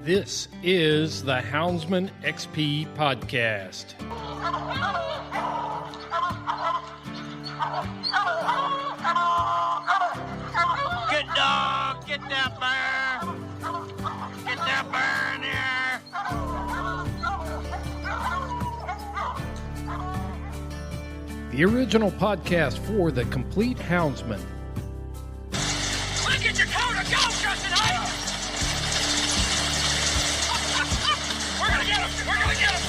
This is the Houndsman XP Podcast. Good dog, get that bear. Get that bear in here. The original podcast for the complete Houndsman. Look at your coat of go, Justin Hyde. We're gonna get him. We're gonna get him.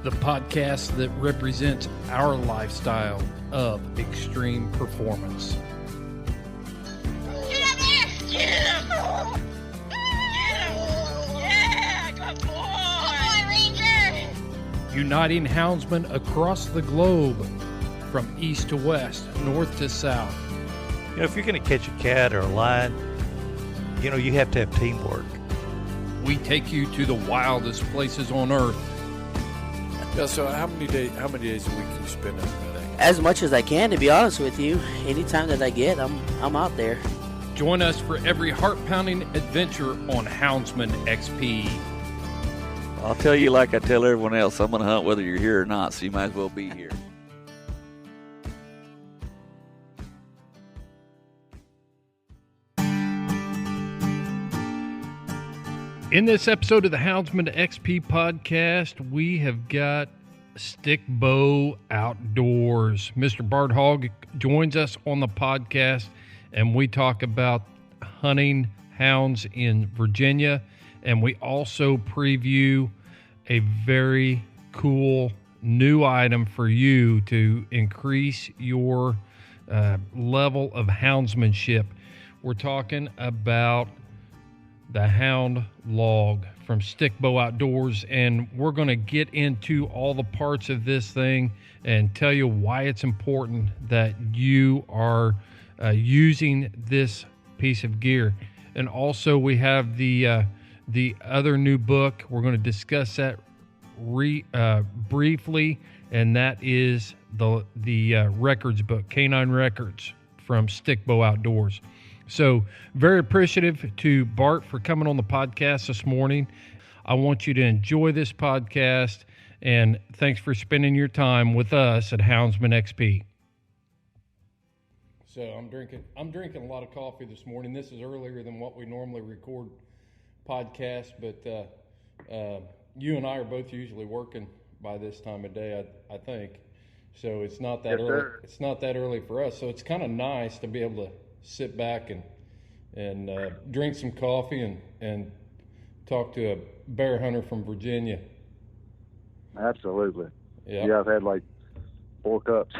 The podcast that represents our lifestyle of extreme performance. Get up there. Get him. Get him. Yeah, good boy. Good boy, Ranger. Uniting houndsmen across the globe, from east to west, north to south. You know, if you're going to catch a cat or a lion, you know, you have to have teamwork. We take you to the wildest places on earth. Yeah, so how many days a week you spend out there? As much as I can, to be honest with you. Anytime that I get, I'm out there. Join us for every heart-pounding adventure on Houndsman XP. I'll tell you like I tell everyone else, I'm going to hunt whether you're here or not, so you might as well be here. In this episode of the Houndsman XP Podcast, we have got Stic Bow Outdoors. Mr. Bart Hogge joins us on the podcast, and we talk about hunting hounds in Virginia, and we also preview a very cool new item for you to increase your level of houndsmanship. We're talking about the Hound Log from Stic Bow Outdoors, and we're going to get into all the parts of this thing and tell you why it's important that you are using this piece of gear. And also we have the other new book. We're going to discuss that briefly, and that is the records book, Canine Records from Stic Bow Outdoors. So very appreciative to Bart for coming on the podcast this morning. I want you to enjoy this podcast, and thanks for spending your time with us at Houndsman XP. So I'm drinking a lot of coffee this morning. This is earlier than what we normally record podcasts, but you and I are both usually working by this time of day, I think. So it's not that early. Sir. It's not that early for us. So it's kind of nice to be able to sit back and drink some coffee and talk to a bear hunter from Virginia. Absolutely. Yeah. Yeah, I've had like 4 cups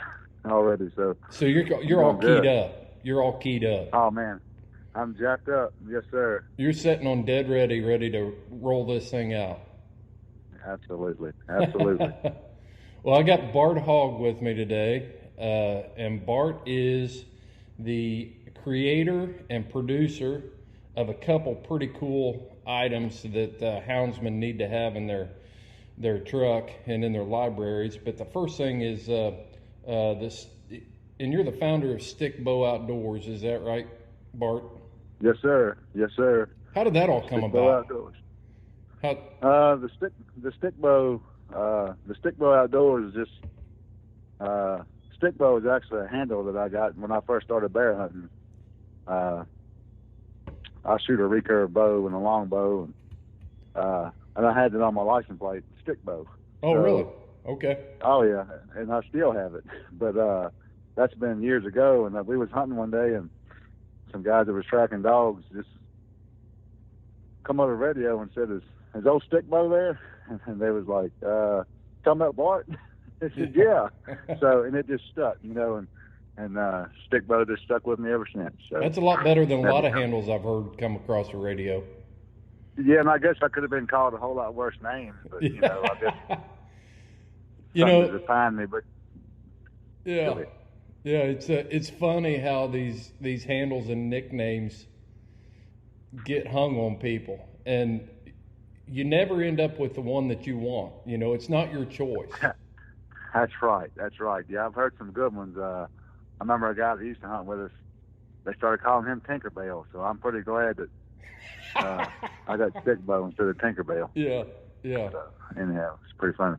already. So you're all keyed up. You're all keyed up. Oh man, I'm jacked up. Yes, sir. You're sitting on dead ready to roll this thing out. Absolutely. Well, I got Bart Hogge with me today, and Bart is the creator and producer of a couple pretty cool items that houndsmen need to have in their truck and in their libraries. But the first thing is this, and you're the founder of Stic Bow Outdoors, is that right, Bart? Yes, sir. How did that all come Stic Bow about? Outdoors. How? The Stic Bow Outdoors is just Stic Bow is actually a handle that I got when I first started bear hunting. I shoot a recurve bow and a long bow, and I had it on my license plate, Stic Bow. Oh, really? Okay. Oh yeah, and I still have it. But that's been years ago, and we was hunting one day, and some guys that was tracking dogs just come over the radio and said, "Is old Stic Bow there?" And they was like, "Come up, Bart." I said, "Yeah." So, and it just stuck, you know, and Stic Bow just stuck with me ever since. So that's a lot better than a lot of handles I've heard come across the radio. Yeah, and I guess I could have been called a whole lot worse names, but you know, I guess to define me. But yeah, it's funny how these handles and nicknames get hung on people, and you never end up with the one that you want. You know, it's not your choice. That's right. Yeah, I've heard some good ones. I remember a guy that used to hunt with us. They started calling him Tinkerbell, so I'm pretty glad that I got Stic Bow instead of Tinkerbell. Yeah. So, anyhow, it's pretty funny.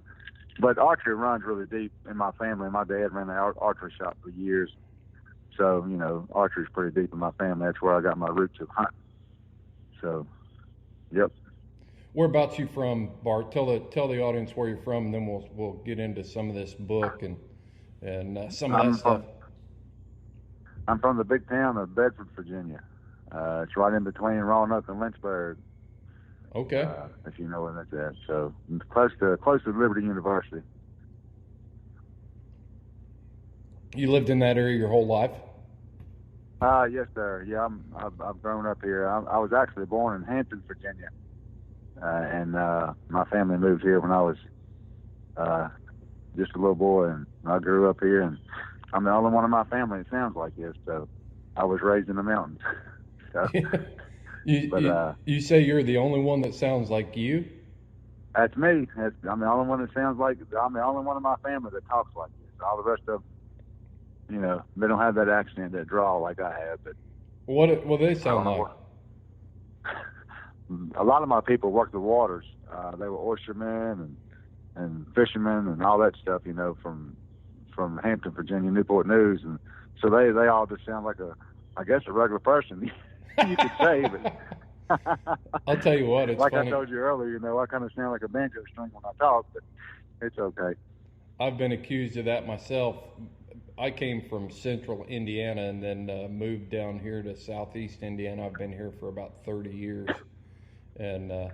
But archery runs really deep in my family. My dad ran an archery shop for years. So, archery's pretty deep in my family. That's where I got my roots of hunting. So, yep. Whereabouts you from, Bart? Tell the audience where you're from, and then we'll get into some of this book and some of that stuff. I'm from the big town of Bedford, Virginia. It's right in between Roanoke and Lynchburg. Okay. If you know where that's at. So close to Liberty University. You lived in that area your whole life? Yes, sir. Yeah, I've grown up here. I was actually born in Hampton, Virginia, and my family moved here when I was just a little boy, and I grew up here, and I'm the only one in my family that sounds like this. So I was raised in the mountains. So, you say you're the only one that sounds like you? That's me. I'm the only one that sounds like. I'm the only one in my family that talks like this. All the rest of them, they don't have that accent, that drawl like I have. But what they sound like? A lot of my people worked the waters. They were oystermen and fishermen and all that stuff. From Hampton, Virginia, Newport News, and so they all just sound like a regular person. You could say, but I'll tell you what, it's like funny. I told you earlier, I kind of sound like a banjo string when I talk, but it's okay. I've been accused of that myself. I came from central Indiana and then moved down here to southeast Indiana. I've been here for about 30 years. And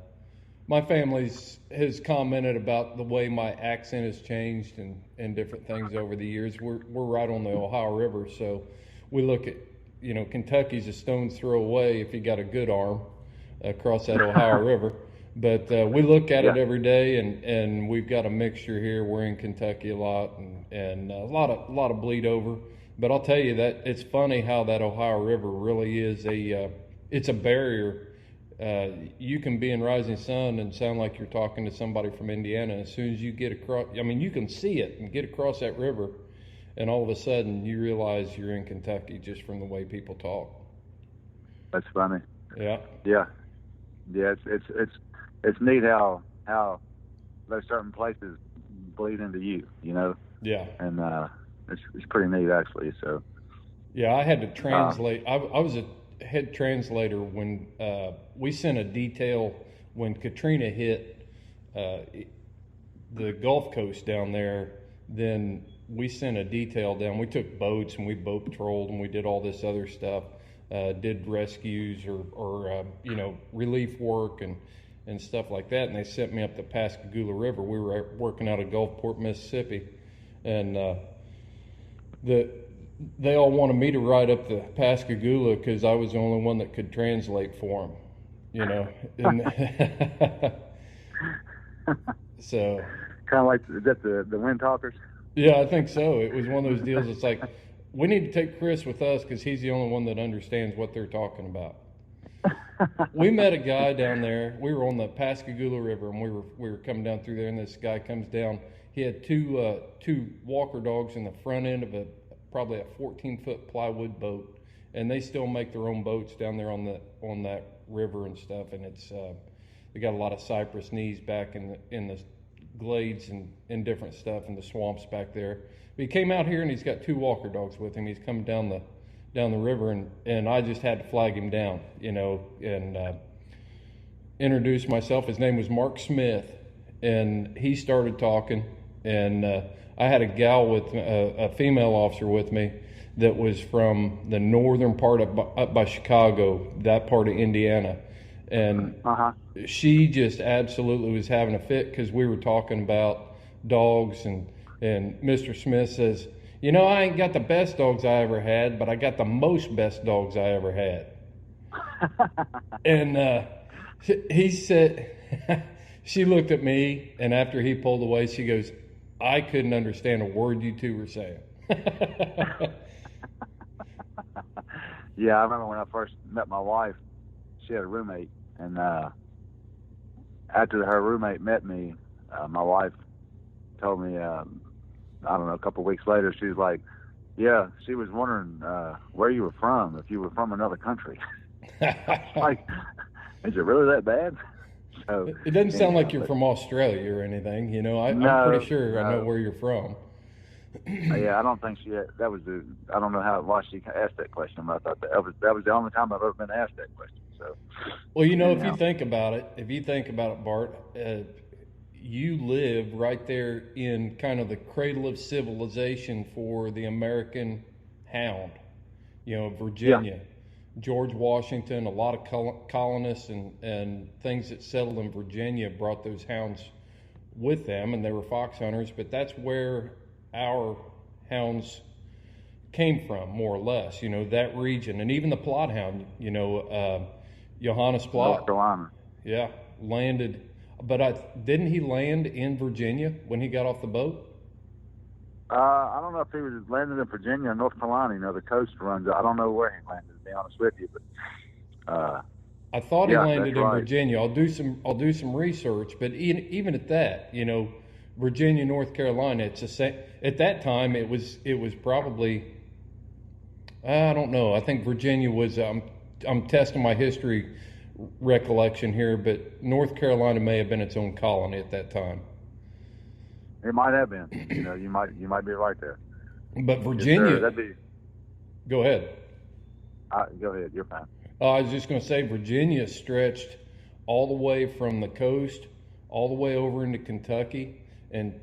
my family has commented about the way my accent has changed and different things over the years. We're right on the Ohio River, so we look at, Kentucky's a stone's throw away if you got a good arm across that Ohio River. But we look at it every day, and we've got a mixture here. We're in Kentucky a lot, and a lot of bleed over. But I'll tell you that it's funny how that Ohio River really is it's a barrier. You can be in Rising Sun and sound like you're talking to somebody from Indiana. As soon as you get across, you can see it and get across that river, and all of a sudden you realize you're in Kentucky just from the way people talk. That's funny. Yeah. Yeah. Yeah. It's neat how those certain places bleed into you. Yeah. And it's pretty neat actually. So. Yeah, I had to translate. I was a head translator when we sent a detail when Katrina hit the Gulf Coast down there. Then we sent a detail down. We took boats and we boat patrolled and we did all this other stuff, did rescues or relief work and stuff like that. And they sent me up the Pascagoula River. We were working out of Gulfport, Mississippi, and they all wanted me to ride up the Pascagoula because I was the only one that could translate for them, And so kind of like the Wind Talkers. Yeah, I think so. It was one of those deals. It's like, we need to take Chris with us because he's the only one that understands what they're talking about. We met a guy down there. We were on the Pascagoula River, and we were coming down through there, and this guy comes down. He had two walker dogs in the front end of probably a 14-foot plywood boat, and they still make their own boats down there on that river and stuff. And it's they got a lot of cypress knees back in the glades and different stuff in the swamps back there. But he came out here and he's got two walker dogs with him. He's coming down the river, and I just had to flag him down, and introduce myself. His name was Mark Smith, and he started talking, and I had a gal with a female officer with me that was from the northern part up by Chicago, that part of Indiana. And she just absolutely was having a fit because we were talking about dogs, and Mr. Smith says, I ain't got the best dogs I ever had, but I got the most best dogs I ever had. And he said, she looked at me, and after he pulled away, she goes, I couldn't understand a word you two were saying. Yeah, I remember when I first met my wife, she had a roommate. And after her roommate met me, my wife told me, I don't know, a couple of weeks later, she was like, yeah, she was wondering where you were from, if you were from another country. is it really that bad? So It doesn't sound like you're from Australia or anything. You know, I'm pretty sure I know where you're from. Yeah, I don't think that was I don't know why she asked that question, but I thought that was the only time I've ever been asked that question. So, well, you know, if you think about it, Bart, you live right there in kind of the cradle of civilization for the American hound. You know, Virginia, George Washington, a lot of colonists and things that settled in Virginia brought those hounds with them, and they were fox hunters. But that's where our hounds came from, more or less. You know, that region, and even the Plott hound. You know, Johannes Plott. North Carolina. Yeah, landed. But didn't he land in Virginia when he got off the boat? I don't know if he was landed in Virginia or North Carolina. You know, the coast runs. I don't know where he landed, to be honest with you. But I thought he landed in right. Virginia. I'll do some research. But even at that, you know, Virginia, North Carolina, it's the same. At that time, it was probably, I don't know. I think Virginia was. I'm testing my history recollection here, but North Carolina may have been its own colony at that time. It might have been. You know, you might be right there. But Virginia. Yes, that'd be. Go ahead. Go ahead. You're fine. I was just going to say Virginia stretched all the way from the coast all the way over into Kentucky and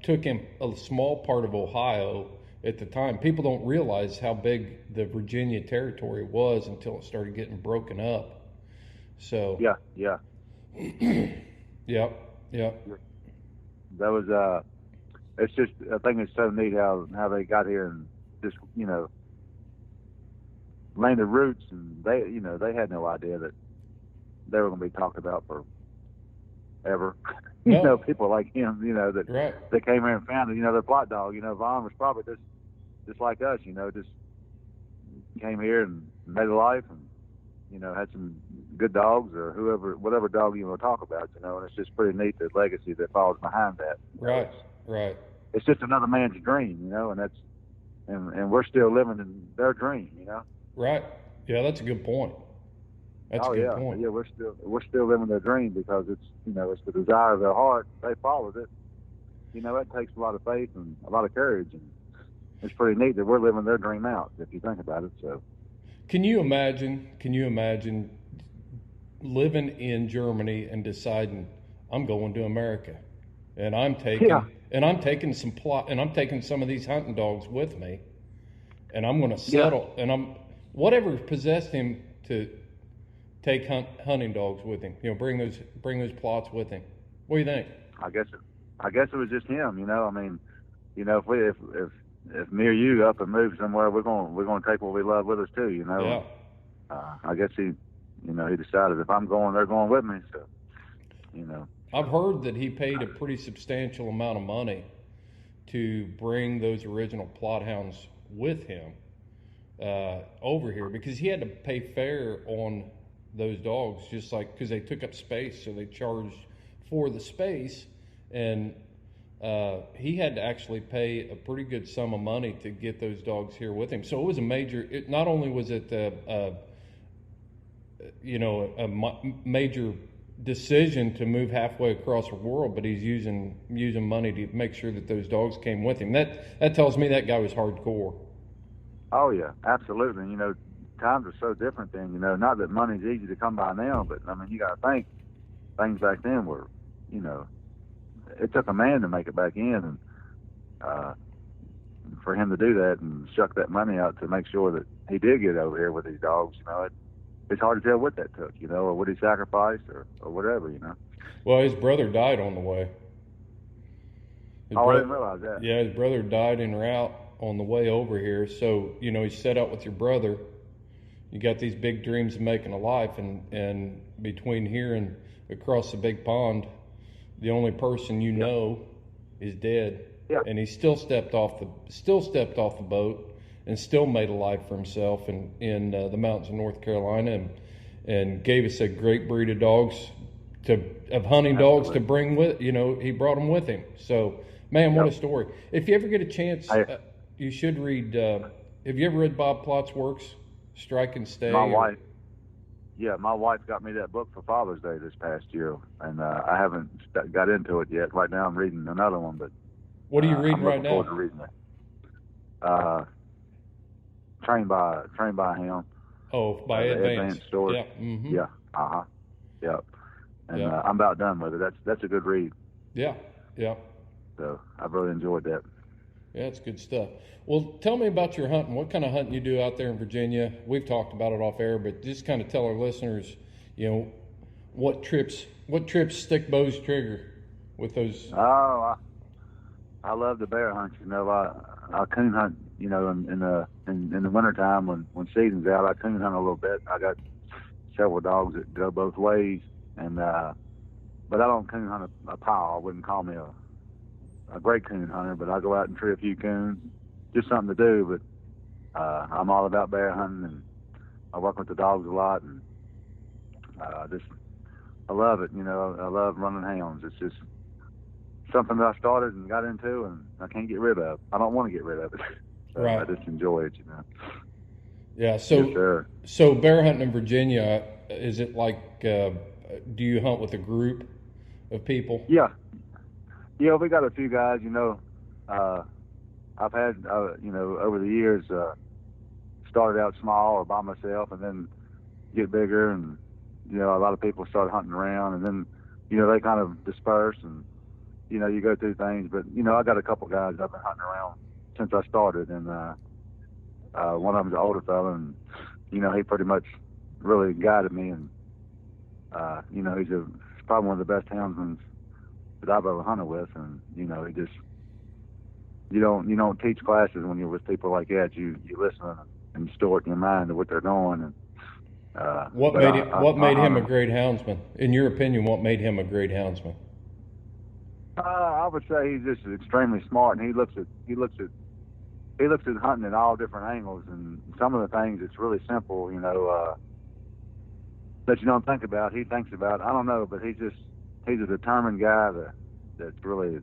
took in a small part of Ohio at the time. People don't realize how big the Virginia territory was until it started getting broken up. So yeah. Yep. That was it's just, I think it's so neat how they got here and just, you know, landed roots, and they had no idea that they were going to be talked about forever. No. You know, people like him, you know, that Right. they came here and found it. You know, their Plott dog. You know, Vaughn was probably just like us. You know, just came here and made a life, and you know, had some good dogs or whatever dog you want to talk about. You know, and it's just pretty neat, the legacy that follows behind that. Right. It's just another man's dream, you know, and we're still living in their dream, you know. Right. Yeah, that's a good point. That's a good point. Yeah, we're still living their dream because it's, you know, it's the desire of their heart. They followed it. You know, it takes a lot of faith and a lot of courage, and it's pretty neat that we're living their dream out, if you think about it. So, Can you imagine living in Germany and deciding I'm going to America, and I'm taking some of these hunting dogs with me, and I'm going to settle, and whatever possessed him to take hunting dogs with him, you know, bring those Plotts with him. What do you think? I guess it was just him, you know. I mean, you know, if me or you up and move somewhere, we're going to take what we love with us too, you know. Yeah. I guess he decided if I'm going, they're going with me. So, you know. I've heard that he paid a pretty substantial amount of money to bring those original Plott hounds with him over here, because he had to pay fare on those dogs, just like, because they took up space, so they charged for the space, and he had to actually pay a pretty good sum of money to get those dogs here with him. So it was not only was it a major decision to move halfway across the world, but he's using money to make sure that those dogs came with him. That tells me that guy was hardcore. Oh yeah, absolutely. You know, times are so different then. You know, not that money's easy to come by now, but I mean, you got to think things back then were, you know, it took a man to make it back in, and for him to do that and shuck that money out to make sure that he did get over here with these dogs, you know, it's hard to tell what that took, you know, or what he sacrificed or whatever, you know. Well, his brother died on the way. I didn't realize that. Yeah, his brother died en route on the way over here. So, you know, he set out with your brother. You got these big dreams of making a life, and between here and across the big pond, the only person you know is dead. Yeah. And he still stepped off the boat and still made a life for himself in the mountains of North Carolina, and gave us a great breed of dogs, of hunting dogs to bring with. You know, he brought them with him. So, man, what a story! If you ever get a chance, you should read. Have you ever read Bob Plott's works, Strike and Stay? My wife. yeah, my wife got me that book for Father's Day this past year, and I haven't got into it yet. Right now I'm reading another one, but What are you reading right now? I'm looking forward to reading it. Trained by a Hound. Oh, by Advanced. Stores. Yeah. Mm-hmm. Yeah. Yep. And Yeah. I'm about done with it. That's a good read. Yeah. Yeah. So I've really enjoyed that. Yeah, it's good stuff. Well, tell me about your hunting. What kind of hunting you do out there in Virginia? We've talked about it off air, but just kind of tell our listeners, what trips Stic Bow's trigger with those. Oh, I love the bear hunt. I coon hunt. In the wintertime when season's out, I coon hunt a little bit. I got several dogs that go both ways, and but I don't coon hunt a pile. I wouldn't call me a great coon hunter, but I go out and tree a few coons, just something to do. But I'm all about bear hunting, and I work with the dogs a lot, and I love it. I love running hounds. It's just something that I started and got into, and I can't get rid of. I don't want to get rid of it. So right. I just enjoy it. Yeah. So, yes, sir. So bear hunting in Virginia, is it like? Do you hunt with a group of people? Yeah, we got a few guys. I've had over the years started out small or by myself, and then get bigger, and a lot of people start hunting around, and then they kind of disperse, and you go through things. But I got a couple guys I've been hunting around since I started, and one of them's an older fella, and he pretty much really guided me, and he's probably one of the best houndsmen that I've ever hunted with, and he just you don't teach classes when you're with people like that. You listen and you store it in your mind of what they're doing. And what made him a great houndsman? In your opinion, what made him a great houndsman? I would say he's just extremely smart, and he looks at hunting at all different angles, and some of the things it's really simple, that you don't think about. He thinks about. I don't know, but he's a determined guy that's really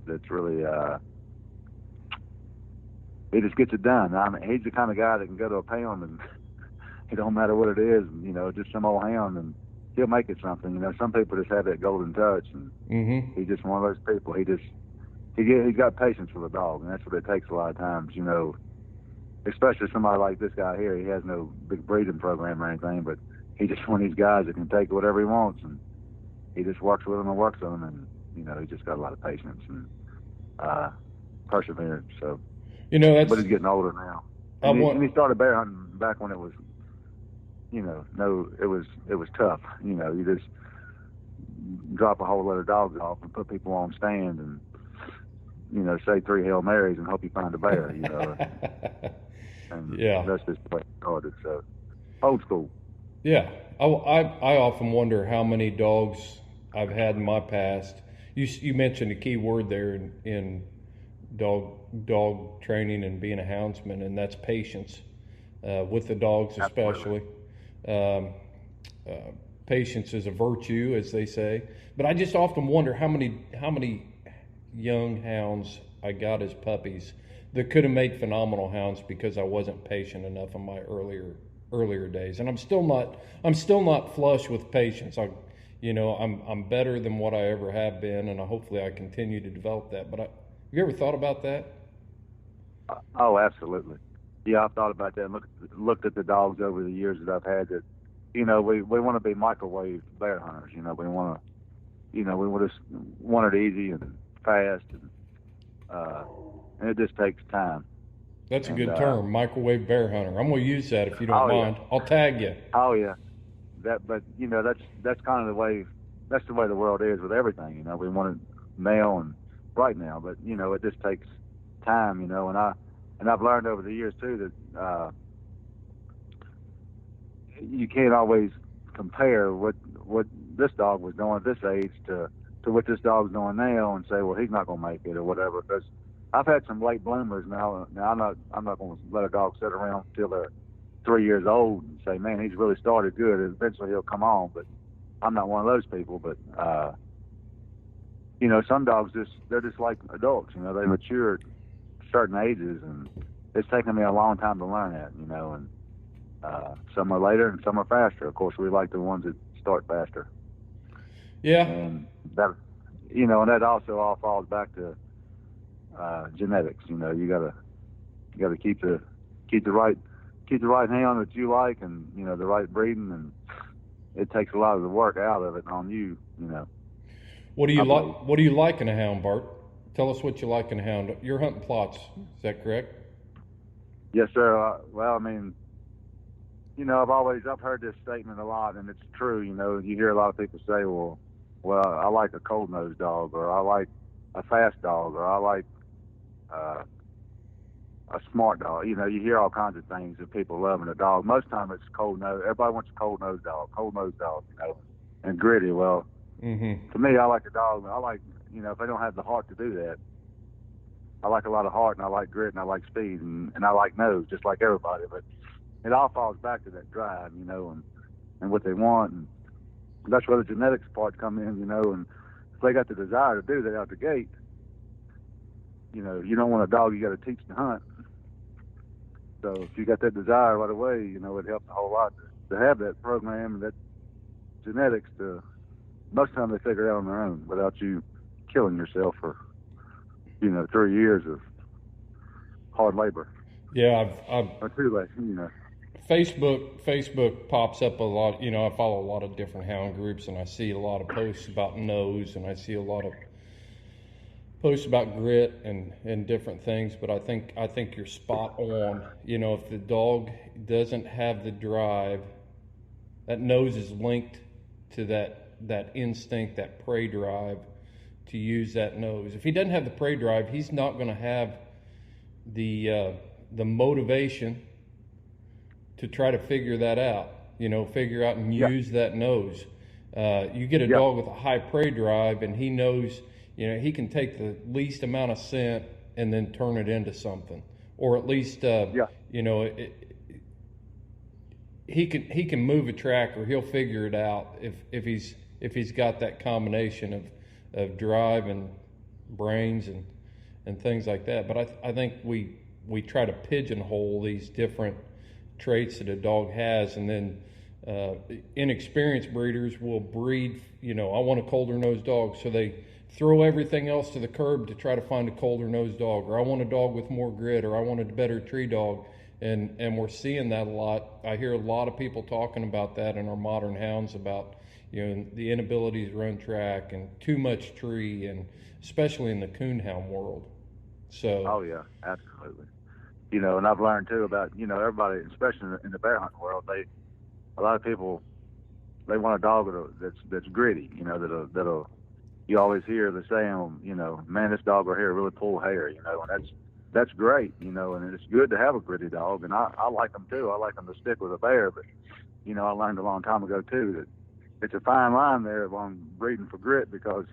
he just gets it done. I mean, he's the kind of guy that can go to a pound and it don't matter what it is, just some old hound, and he'll make it something. Some people just have that golden touch, and he's just one of those people. He's got patience for the dog, and that's what it takes a lot of times. Especially somebody like this guy here. He has no big breeding program or anything, but he's just one of these guys that can take whatever he wants, and he just works with them and works on them, and he just got a lot of patience and perseverance. So, but he's getting older now. And he started bear hunting back when it was, it was tough. You just drop a whole lot of dogs off and put people on stand and say 3 Hail Marys and hope you find a bear. And yeah, that's just the way it started. So old school. Yeah, I often wonder how many dogs I've had in my past. You mentioned a key word there in dog training and being a houndsman, and that's patience with the dogs, especially. Patience is a virtue, as they say. But I just often wonder how many young hounds I got as puppies that could have made phenomenal hounds because I wasn't patient enough in my earlier days. And I'm still not flush with patience. I'm better than what I ever have been, and hopefully I continue to develop that. But have you ever thought about that? Oh, absolutely. Yeah, I've thought about that and looked at the dogs over the years that I've had that, we want to be microwave bear hunters. We want to, we just want it easy and fast, and it just takes time. That's a good term, microwave bear hunter. I'm going to use that if you don't mind. Yeah. I'll tag you. Oh yeah, that's kind of the way. That's the way the world is with everything. We want it now and right now, but it just takes time. And I've learned over the years too that you can't always compare what this dog was doing at this age to what this dog's doing now and say, well, he's not going to make it or whatever. Because I've had some late bloomers now. Now I'm not going to let a dog sit around until they're 3 years old and say, man, he's really started good. Eventually he'll come on. But I'm not one of those people. But some dogs they're just like adults. They mature at certain ages, and it's taken me a long time to learn that. Some are later and some are faster. Of course, we like the ones that start faster. Yeah. And that, you know, and that also all falls back to genetics. You know, you gotta keep the right hound that you like, and you know, the right breeding, and it takes a lot of the work out of it on you. You know. What do you like? What do you like in a hound, Bart? Tell us what you like in a hound. You're hunting plots, is that correct? Yes, sir. Well, I mean, you know, I've heard this statement a lot, and it's true. You know, you hear a lot of people say, well, I like a cold-nosed dog, or I like a fast dog, or I like a smart dog. You know, you hear all kinds of things of people loving a dog. Most of the time it's cold-nosed. Everybody wants a cold-nosed dog, you know, and gritty. Well, to me, I like a dog. I like, you know, if they don't have the heart to do that, I like a lot of heart, and I like grit, and I like speed, and I like nose, just like everybody. But it all falls back to that drive, you know, and what they want. And that's where the genetics part come in, you know. And if they got the desire to do that out the gate, you know, you don't want a dog you got to teach to hunt. So if you got that desire right away, you know, it helps a whole lot to have that program and that genetics to, most of the time they figure it out on their own without you killing yourself for, you know, 3 years of hard labor. Yeah, I've or too late, you know. Facebook pops up a lot. You know, I follow a lot of different hound groups, and I see a lot of posts about nose, and I see a lot of posts about grit and different things. But I think you're spot on. You know, if the dog doesn't have the drive, that nose is linked to that instinct, that prey drive, to use that nose. If he doesn't have the prey drive, he's not going to have the motivation to try to figure that out, you know, figure out and use that nose. You get a dog with a high prey drive, and he knows, you know, he can take the least amount of scent and then turn it into something, or at least, you know, he can move a track, or he'll figure it out if he's got that combination of drive and brains and things like that. But I think we try to pigeonhole these different traits that a dog has, and then inexperienced breeders will breed, you know, I want a colder nosed dog, so they throw everything else to the curb to try to find a colder nosed dog, or I want a dog with more grit, or I want a better tree dog, and we're seeing that a lot. I hear a lot of people talking about that in our modern hounds, about, you know, the inability to run track and too much tree, and especially in the coonhound world. So oh yeah, absolutely. You know, and I've learned too about, you know, everybody, especially in the bear hunting world, a lot of people, they want a dog that's gritty. You know, that'll you always hear the saying, you know, man, this dog right here really pull hair. You know, and that's great. You know, and it's good to have a gritty dog, and I like them too. I like them to stick with a bear, but you know, I learned a long time ago too that it's a fine line there on breeding for grit, because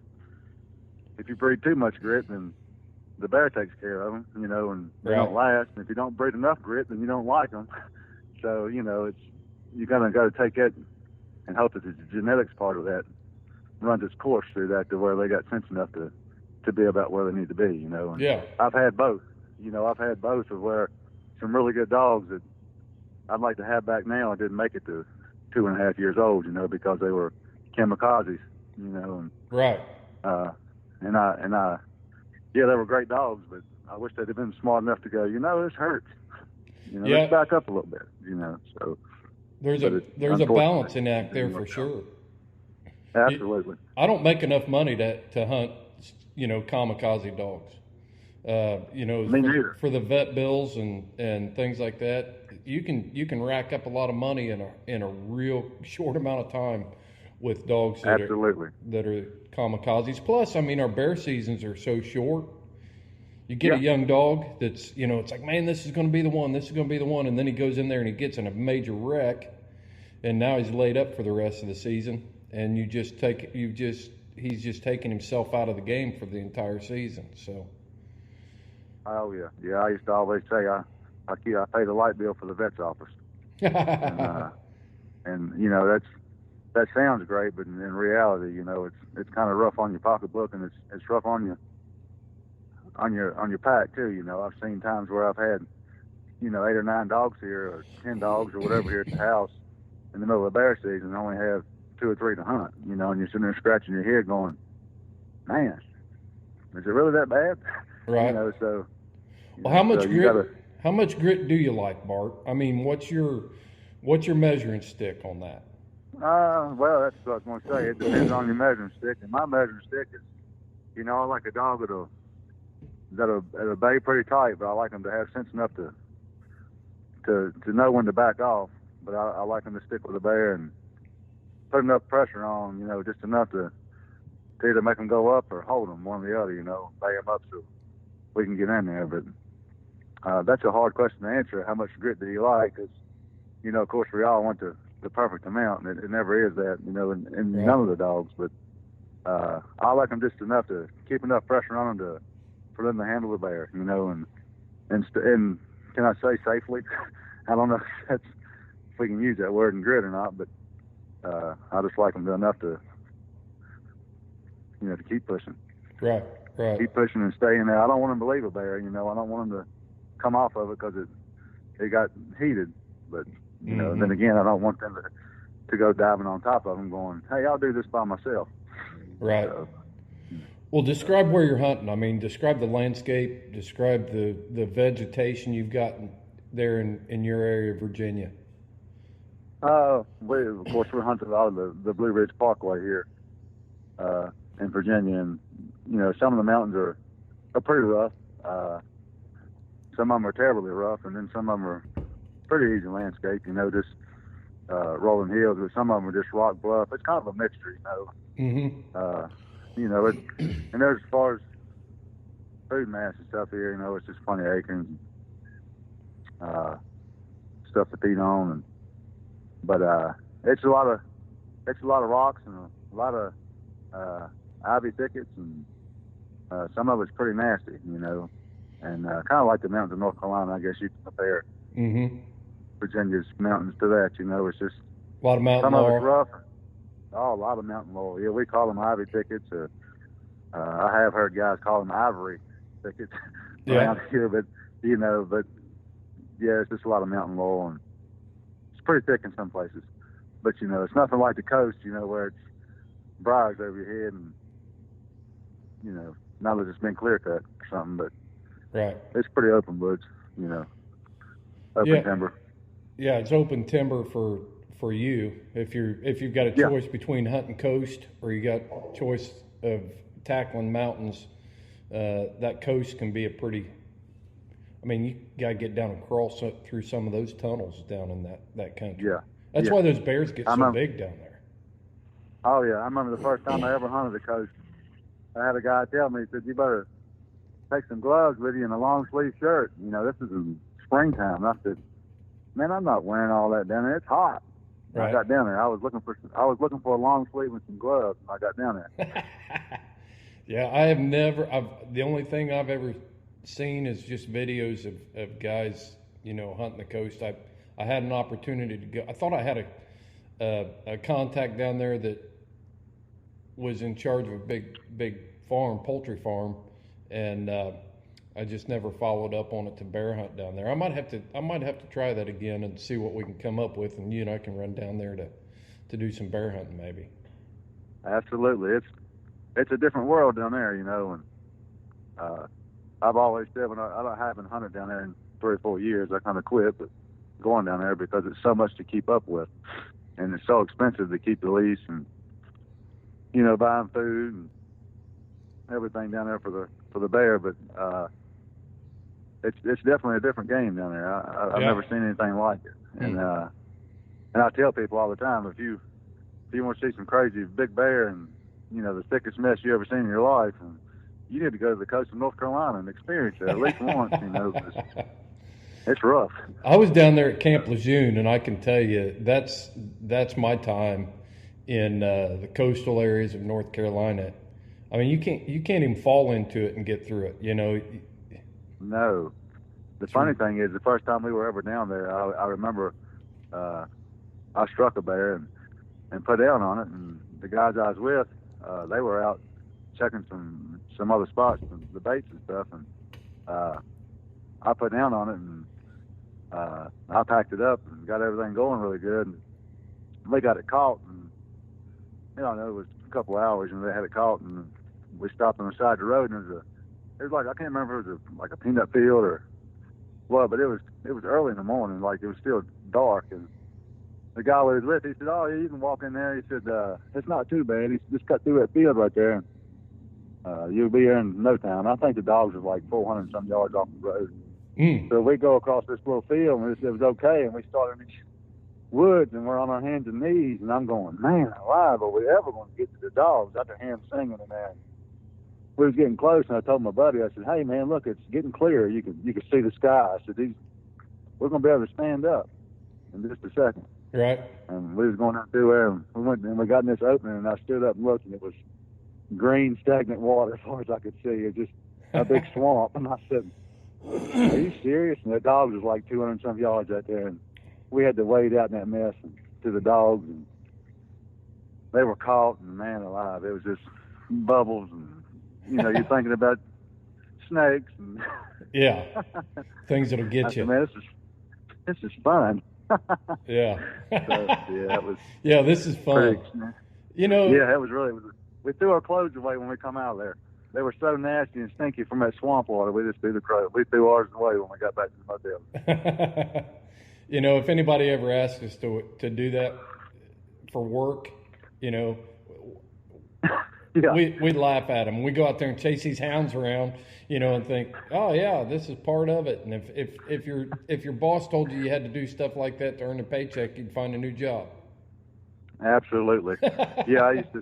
if you breed too much grit, then the bear takes care of them, you know, and they don't last. And if you don't breed enough grit, then you don't like them. So, you know, you got to take that and hope that the genetics part of that runs its course through that, to where they got sense enough to be about where they need to be, you know. And I've had both. You know, I've had both of where some really good dogs that I'd like to have back now didn't make it to 2.5 years old, you know, because they were kamikazes, you know. And yeah, they were great dogs, but I wish they'd have been smart enough to go, you know, this hurts. You know, let's back up a little bit, you know. So there's a balancing act there for sure. Absolutely. I don't make enough money to hunt, you know, kamikaze dogs. You know, for the vet bills and things like that, you can rack up a lot of money in a real short amount of time with dogs that are kamikazes. Plus, I mean, our bear seasons are so short. You get a young dog that's, you know, it's like, man, this is going to be the one. This is going to be the one. And then he goes in there and he gets in a major wreck, and now he's laid up for the rest of the season. And he's just taking himself out of the game for the entire season. So. Oh yeah. I used to always say I pay the light bill for the vet's office. And you know, that sounds great, but in reality, you know, it's kind of rough on your pocketbook, and it's rough on your pack too. You know, I've seen times where I've had 8 or 9 dogs here, or 10 dogs, or whatever here at the house in the middle of bear season, and only have 2 or 3 to hunt, and you're sitting there scratching your head going, man, is it really that bad? Right. So. Well, how much grit? How much grit do you like, Bart? I mean, what's your measuring stick on that? Well, that's what I was going to say. It depends on your measuring stick, and my measuring stick is, I like a dog that'll bay pretty tight, but I like them to have sense enough to know when to back off. But I like them to stick with the bear and put enough pressure on, just enough to either make them go up or hold them, one or the other, bay them up so we can get in there. But that's a hard question to answer. How much grit do you like? Because, of course, we all want the perfect amount, and it never is that, in right. none of the dogs. But I like them just enough to keep enough pressure on them for them to handle the bear, and can I say safely? I don't know if we can use that word in grit or not, but I just like them enough to keep pushing. Right. Keep pushing and stay in there. I don't want them to leave a bear, I don't want them to come off of it because it got heated. But, then again, I don't want them to go diving on top of them going, hey, I'll do this by myself. Right. So, well, describe where you're hunting. I mean, describe the landscape, describe the vegetation you've got there in your area of Virginia. Of course, we're hunting a lot of the Blue Ridge Parkway here in Virginia, and some of the mountains are pretty rough. Some of them are terribly rough, and then some of them are pretty easy landscape. Just rolling hills, but some of them are just rock bluff. It's kind of a mixture, Mm-hmm. And there's, as far as food mass and stuff here, it's just plenty of acorns, and stuff to feed on, but it's a lot of rocks and a lot of ivy thickets, and some of it's pretty nasty, and kind of like the mountains of North Carolina. I guess you can compare Virginia's mountains to that. It's just a lot of mountain some of laurel. it's rough. Oh, a lot of mountain laurel. Yeah, we call them ivy thickets. I have heard guys call them ivory thickets around here, but yeah, it's just a lot of mountain laurel, and it's pretty thick in some places. But it's nothing like the coast, where it's briars over your head, and not that it's been clear cut or something, but right, it's pretty open woods, open timber. Yeah, it's open timber for you. If you've got a choice between hunting coast or you got a choice of tackling mountains, that coast can be a pretty. I mean, you gotta get down and cross through some of those tunnels down in that country. Yeah, that's why those bears get so big down there. Oh yeah, I remember the first time I ever hunted the coast. I had a guy tell me, he said, "You better take some gloves with you and a long sleeve shirt. This is in springtime." And I said, "Man, I'm not wearing all that down there. It's hot." Right. I got down there. I was looking for a long sleeve and some gloves, and I got down there. Yeah, I have never. The only thing I've ever seen is just videos of guys, hunting the coast. I had an opportunity to go. I thought I had a contact down there that was in charge of a big farm, poultry farm, and I just never followed up on it to bear hunt down there. I might have to try that again and see what we can come up with, and you and I can run down there to do some bear hunting maybe. Absolutely, it's a different world down there, and I've always said when I haven't hunted down there in 3 or 4 years, I kind of quit, but going down there because it's so much to keep up with, and it's so expensive to keep the lease, and buying food and everything down there for the bear, but it's definitely a different game down there. I've never seen anything like it, and I tell people all the time, if you want to see some crazy big bear and the thickest mess you ever seen in your life, and you need to go to the coast of North Carolina and experience it at least once. It's rough. I was down there at Camp Lejeune, and I can tell you that's my time in the coastal areas of North Carolina. I mean, you can't even fall into it and get through it. No. The funny thing is, the first time we were ever down there, I remember I struck a bear and put down on it, and the guys I was with, they were out checking some other spots, the baits and stuff, and I put down on it, and I packed it up and got everything going really good. And they got it caught, and it was a couple of hours, and they had it caught, and we stopped on the side of the road, and it was like, I can't remember if it was like a peanut field or what, but it was early in the morning, like it was still dark, and the guy we was with, he said, "Oh, yeah, you can walk in there." He said, "It's not too bad. He's just cut through that field right there. You'll be here in no time." I think the dogs was like 400 and some yards off the road. So we go across this little field, and it was okay, and we started in these woods, and we're on our hands and knees, and I'm going, man alive, are we ever going to get to the dogs after him singing in there? We was getting close, and I told my buddy, I said, "Hey man, look, it's getting clear. You can see the sky." I said, "We're going to be able to stand up in just a second." Right. And we was going out through there, and we went, and we got in this opening, and I stood up and looked, and it was green, stagnant water as far as I could see. It was just a big swamp. And I said, "Are you serious?" And the dogs was like 200 and some yards out there, and we had to wade out in that mess to the dogs, and they were caught, and man alive, it was just bubbles, and you're thinking about snakes and yeah, things that'll get you. Man, this is fun. Yeah. So, yeah, it was. Yeah, this is fun. Yeah, it was really. We threw our clothes away when we come out of there. They were so nasty and stinky from that swamp water. We just threw we threw ours away when we got back to the motel. If anybody ever asks us to do that for work, yeah. we'd laugh at them. We go out there and chase these hounds around, and think, oh yeah, this is part of it. And if your boss told you had to do stuff like that to earn a paycheck, you'd find a new job. Absolutely. Yeah, I used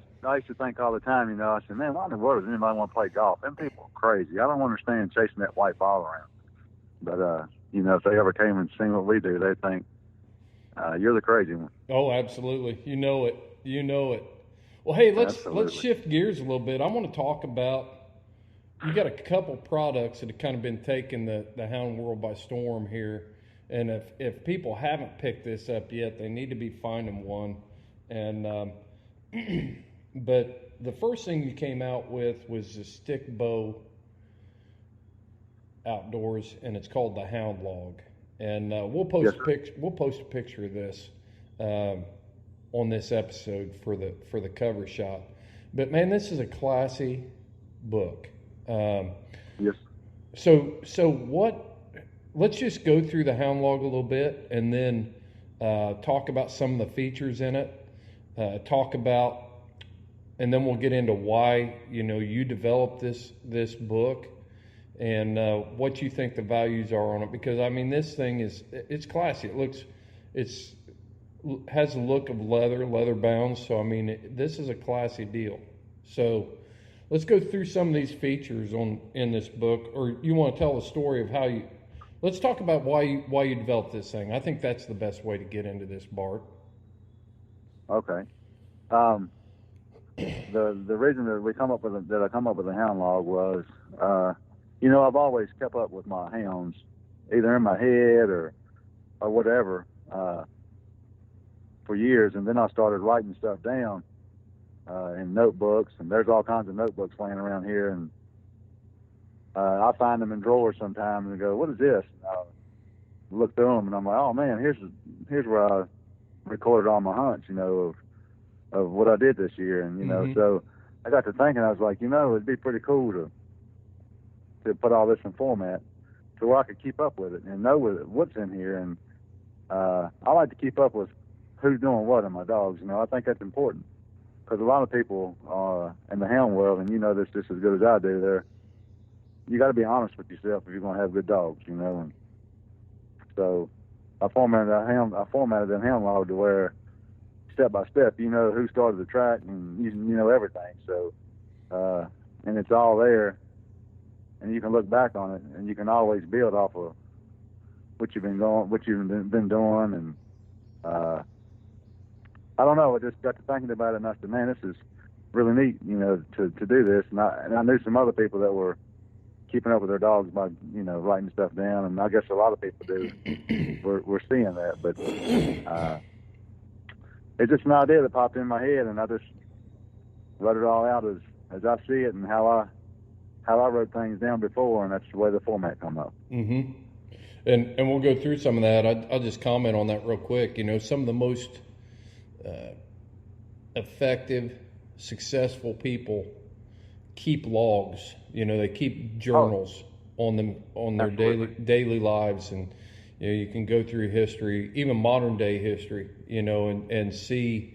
to think all the time, I said, man, why in the world does anybody want to play golf? Them people are crazy. I don't understand chasing that white ball around. But if they ever came and seen what we do, they'd think you're the crazy one. Oh, absolutely. You know it. Well, hey, let's shift gears a little bit. I want to talk about, you got a couple products that have kind of been taking the hound world by storm here. And if people haven't picked this up yet, they need to be finding one. And but the first thing you came out with was the Stic Bow Outdoors, and it's called the Hound Log. And we'll post a picture of this on this episode for the cover shot. But man, this is a classy book. Yes. So what? Let's just go through the Hound Log a little bit, and then talk about some of the features in it. And then we'll get into why you developed this book, and what you think the values are on it. Because I mean, this thing it's classy. It has a look of leather bound. So I mean, this is a classy deal. So let's go through some of these features in this book. Or you want to tell the story of how you? Let's talk about why you developed this thing. I think that's the best way to get into this, Bart. Okay. The reason that I come up with the Hound Log was, I've always kept up with my hounds, either in my head or whatever, for years, and then I started writing stuff down in notebooks, and there's all kinds of notebooks laying around here, and I find them in drawers sometimes and go, "What is this?" And I look through them, and I'm like, "Oh man, here's where I recorded all my hunts, of what I did this year." And so I got to thinking, I was like, it'd be pretty cool to put all this in format so where I could keep up with it and know what's in here. And I like to keep up with who's doing what in my dogs. I think that's important, because a lot of people in the hound world, and this just as good as I do, you got to be honest with yourself if you're going to have good dogs, And so I formatted that Hound Log to where step by step, who started the track, and you know everything. So, and it's all there, and you can look back on it, and you can always build off of what you've been doing. And I don't know. I just got to thinking about it, and I said, man, this is really neat, to do this. And I knew some other people that were keeping up with their dogs by, writing stuff down, and I guess a lot of people do. We're seeing that, but it's just an idea that popped in my head, and I just wrote it all out as I see it and how I wrote things down before, and that's the way the format come up. Mm-hmm. And we'll go through some of that. I'll just comment on that real quick. You know, some of the most effective, successful people keep logs. You know, they keep journals on their daily lives, and you know, you can go through history, even modern day history, you know, and see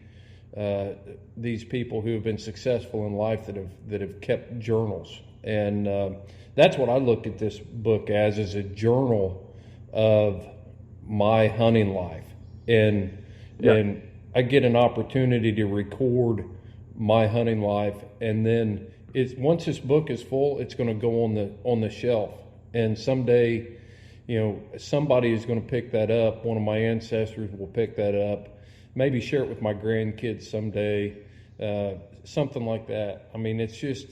these people who have been successful in life that have kept journals. And that's what I looked at this book as a journal of my hunting life. And I get an opportunity to record my hunting life, and then once this book is full, it's going to go on the shelf. And someday, you know, somebody is going to pick that up. One of my ancestors will pick that up, maybe share it with my grandkids someday, something like that. I mean, it's just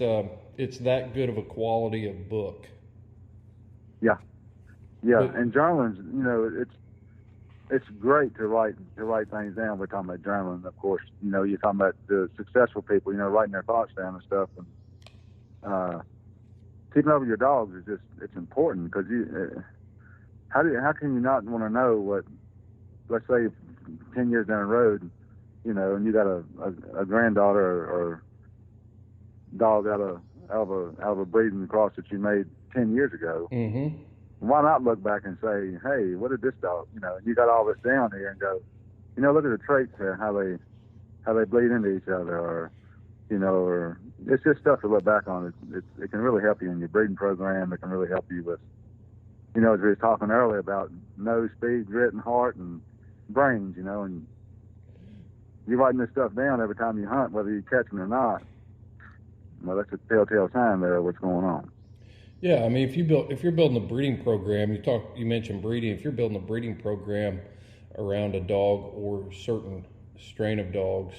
it's that good of a quality of book. Yeah. And journaling, you know, it's great to write things down. We're talking about journaling, of course. You know, you're talking about the successful people, you know, writing their thoughts down and stuff. And keeping up with your dogs is it's important, because how can you not want to know what, let's say 10 years down the road, you know, and you got a granddaughter or dog out of a breeding cross that you made 10 years ago. Mm-hmm. Why not look back and say, hey, what did this dog, you know, and you got all this down here, and go, you know, look at the traits there, how they bleed into each other, or, you know, or it's just stuff to look back on. It can really help you in your breeding program. It can really help you with, you know, as we were talking earlier about nose, speed, grit, and heart, and brains, you know, and you're writing this stuff down every time you hunt, whether you catch them or not. Well, that's a telltale sign there of what's going on. Yeah, I mean, if you're building a breeding program, you mentioned breeding. If you're building a breeding program around a dog or a certain strain of dogs,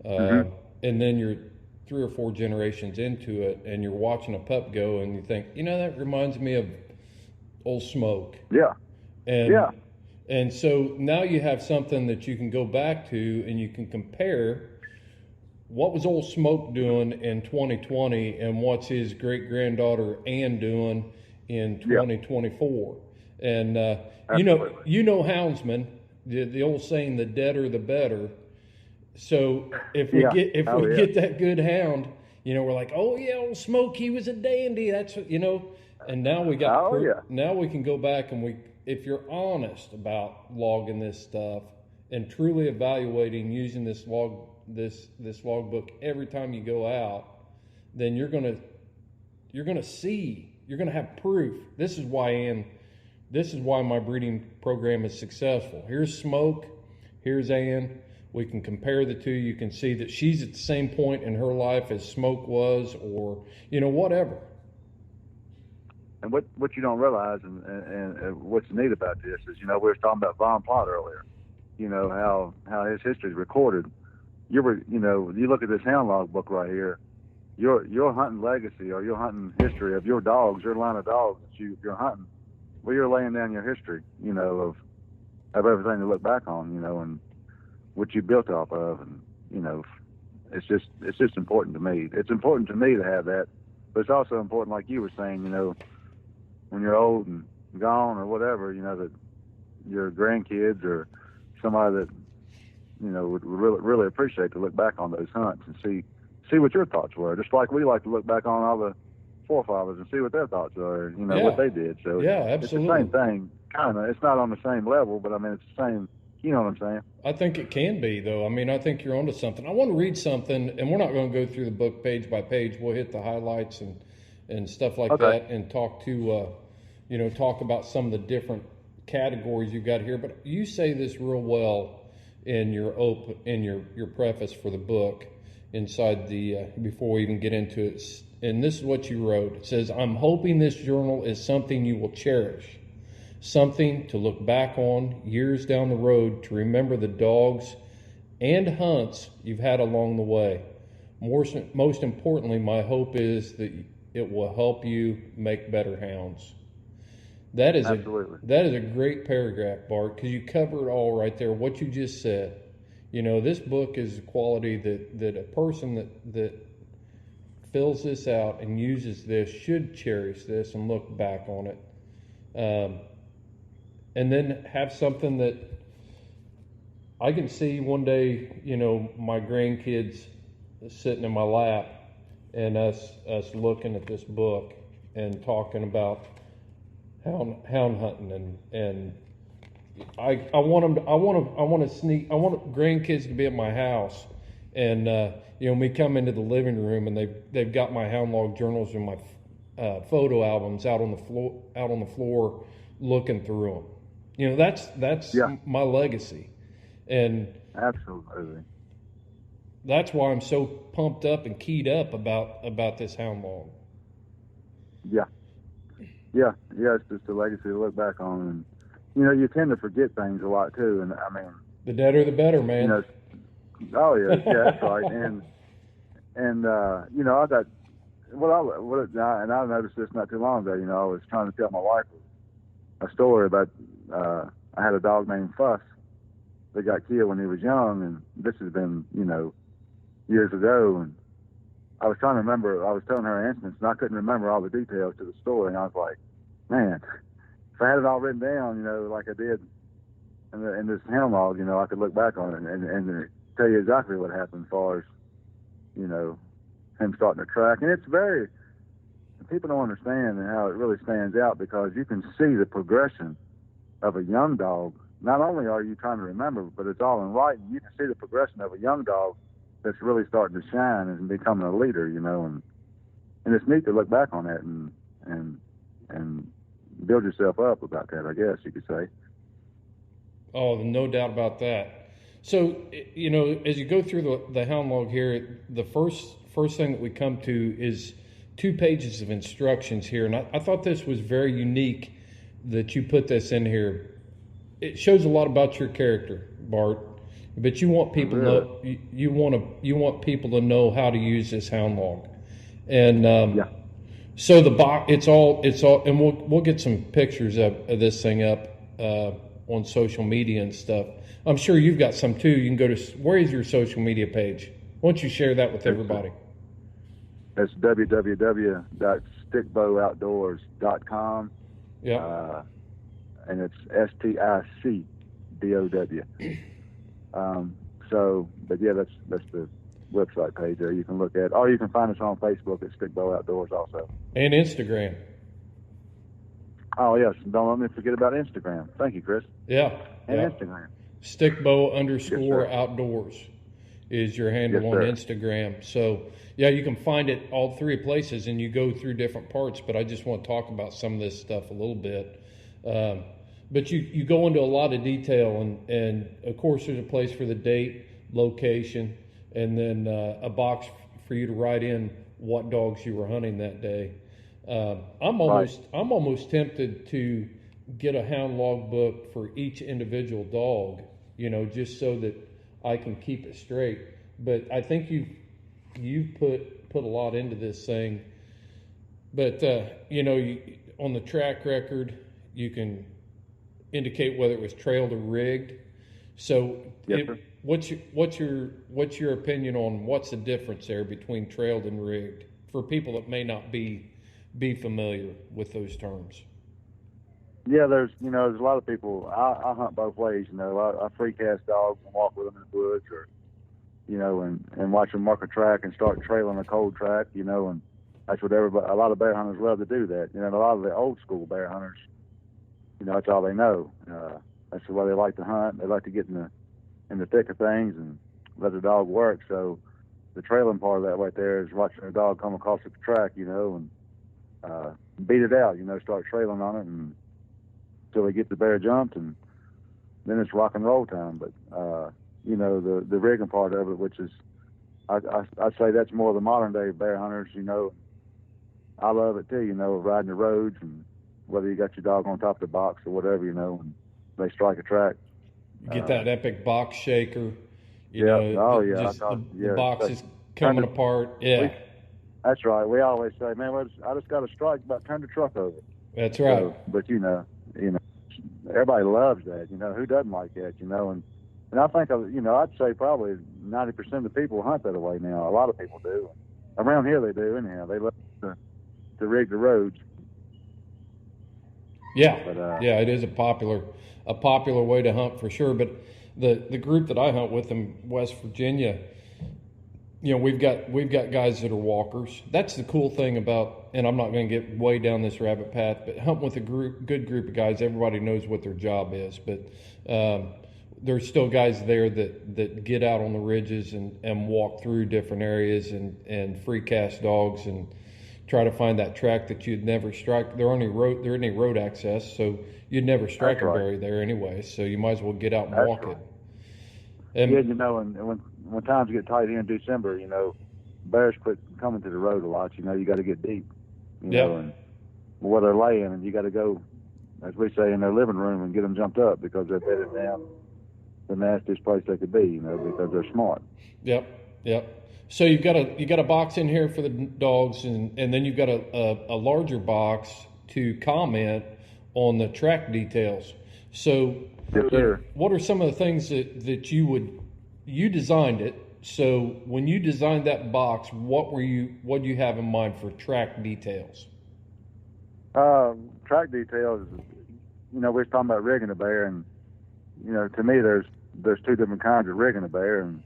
and then you're 3 or 4 generations into it, and you're watching a pup go, and you think, you know, that reminds me of Old Smoke. Yeah. And so now you have something that you can go back to, and you can compare what was Old Smoke doing in 2020 and what's his great-granddaughter Ann doing in 2024. And you know Houndsman, the old saying, the deader the better. So if we get that good hound, you know, we're like, oh yeah, Old Smoke, he was a dandy. That's, you know, and now we got now we can go back, and if you're honest about logging this stuff and truly evaluating using this logbook every time you go out, then you're gonna have proof. This is why my breeding program is successful. Here's Smoke, here's Ann. We can compare the two. You can see that she's at the same point in her life as Smoke was, or, you know, whatever. And what you don't realize, and what's neat about this is, you know, we were talking about Von Plott earlier. You know how his history is recorded. You look at this Hound Log book right here. Your hunting legacy, or your hunting history of your dogs, your line of dogs that you're hunting. Well, you're laying down your history, you know, of everything to look back on, you know, and what you built off of, and, you know, it's just important to me. It's important to me to have that, but it's also important, like you were saying, you know, when you're old and gone or whatever, you know, that your grandkids or somebody that, you know, would really appreciate to look back on those hunts and see what your thoughts were. Just like we like to look back on all the forefathers and see what their thoughts are, you know, what they did. So absolutely. It's the same thing, kind of. It's not on the same level, but I mean, it's the same. You know what I'm saying? I think it can be, though. I mean, I think you're onto something. I want to read something, and we're not going to go through the book page by page. We'll hit the highlights and stuff like that, and talk about some of the different categories you've got here. But you say this real well in your preface for the book, inside the before we even get into it. And this is what you wrote. It says, "I'm hoping this journal is something you will cherish. Something to look back on years down the road to remember the dogs and hunts you've had along the way. Most importantly, my hope is that it will help you make better hounds." That is a great paragraph, Bart, because you cover it all right there, what you just said. You know, this book is a quality that a person that fills this out and uses this should cherish this and look back on it. and then have something that I can see one day, you know, my grandkids sitting in my lap and us looking at this book and talking about hound hunting, and I want grandkids to be at my house, and you know, we come into the living room and they've got my Hound Log journals and my photo albums out on the floor looking through them. You know, that's my legacy, and absolutely. That's why I'm so pumped up and keyed up about this Hound Log. Yeah, it's just a legacy to look back on, and you know, you tend to forget things a lot too, and I mean, the deader the better, man. You know, oh yeah, that's right, and you know, I noticed this not too long ago. You know, I was trying to tell my wife a story about I had a dog named Fuss that got killed when he was young, and this has been, you know, years ago, and I was trying to remember. I was telling her an instance, and I couldn't remember all the details to the story, and I was like, man, if I had it all written down, you know, like I did in this Hound Log, you know, I could look back on it and tell you exactly what happened as far as, you know, him starting to track. And it's very, people don't understand how it really stands out, because you can see the progression of a young dog. Not only are you trying to remember, but it's all in writing. You can see the progression of a young dog that's really starting to shine and becoming a leader, you know, and it's neat to look back on that and build yourself up about that, I guess you could say. Oh, no doubt about that. So, you know, as you go through the Hound Log here, the first thing that we come to is 2 pages of instructions here, and I thought this was very unique that you put this in here. It shows a lot about your character, Bart, but you want people to know, you want people to know how to use this Hound Log, and so the box, it's all, and we'll get some pictures of this thing up on social media and stuff. I'm sure you've got some too. You can go to, where is your social media page? Why don't you share that with everybody? It's www.sticbowoutdoors.com. Yeah. And it's STICBOW. But yeah, that's the website page there you can look at, or you can find us on Facebook at Stic Bow Outdoors also. And Instagram. Oh yes, don't let me forget about Instagram. Thank you, Chris. Yeah. And Instagram. Stic Bow _outdoors is your handle on Instagram. So yeah, you can find it all 3 places, and you go through different parts, but I just want to talk about some of this stuff a little bit. But you go into a lot of detail, and of course there's a place for the date, location, and then a box for you to write in what dogs you were hunting that day. I'm almost tempted to get a Hound Log book for each individual dog, you know, just so that I can keep it straight. But I think you've put a lot into this thing. But you know, on the track record, you can indicate whether it was trailed or rigged. So what's your opinion on what's the difference there between trailed and rigged for people that may not be familiar with those terms? Yeah, there's a lot of people. I hunt both ways. You know, I free cast dogs and walk with them in the woods, or you know, and watch them mark a track and start trailing a cold track. You know, and that's what a lot of bear hunters love to do. That, you know, and a lot of the old school bear hunters, you know, that's all they know. That's the way they like to hunt. They like to get in the thick of things and let the dog work. So the trailing part of that right there is watching a dog come across the track, you know, and beat it out. You know, start trailing on it and until they get the bear jumped, and then it's rock and roll time. But you know, the rigging part of it, which is I'd say that's more the modern day bear hunters. You know, I love it too. You know, riding the roads, and whether you got your dog on top of the box or whatever, you know, and they strike a track. You get that epic box shaker. You yeah. know, The box is coming apart. Yeah. That's right. We always say, man, I just got a strike, about turn the truck over. That's right. So, but you know, everybody loves that. You know, who doesn't like that? You know, and I think, you know, I'd say probably 90% of the people hunt that way now. A lot of people do. Around here they do anyhow. They love to rig the roads. Yeah, But, yeah, it is a popular way to hunt for sure. But the group that I hunt with in West Virginia, you know, we've got guys that are walkers. That's the cool thing about, and I'm not going to get way down this rabbit path, but hunt with a good group of guys. Everybody knows what their job is, but there's still guys there that get out on the ridges and walk through different areas and free cast dogs and try to find that track that you'd never strike. There any road access, so you'd never strike a berry there anyway. So you might as well get out and walk it. And, yeah, you know, and when times get tight here in December, you know, bears quit coming to the road a lot. You know, you got to get deep, you know, and where they're laying, and you got to go, as we say, in their living room and get them jumped up because they're bedded down the nastiest place they could be, you know, because they're smart. Yep. So you've got a box in here for the dogs, and then you've got a larger box to comment on the track details. So yes, sir. What are some of the things that you designed it? So when you designed that box, what do you have in mind for track details? Track details, you know, we're talking about rigging a bear, and you know, to me, there's two different kinds of rigging a bear, and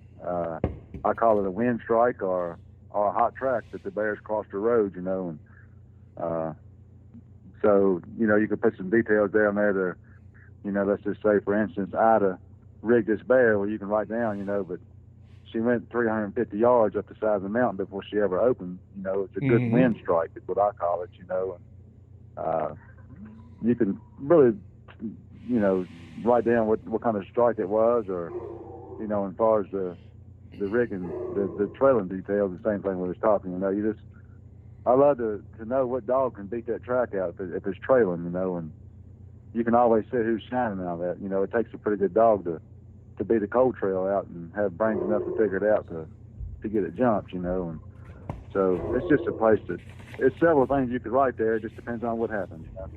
I call it a wind strike or a hot track that the bears cross the road, you know, and so you know, you could put some details down there to, you know, let's just say, for instance, Ida rigged this bear, well, you can write down, you know, but she went 350 yards up the side of the mountain before she ever opened. You know, it's a good wind strike is what I call it, you know. And you can really, you know, write down what kind of strike it was, or, you know, as far as the rigging, the trailing details, the same thing we was talking, you know. I love to know what dog can beat that track out if it's trailing, you know, and you can always see who's shining out of that. You know, it takes a pretty good dog to beat a cold trail out and have brains enough to figure it out to get it jumped, you know. And so it's just a place it's several things you could write there. It just depends on what happens, you know.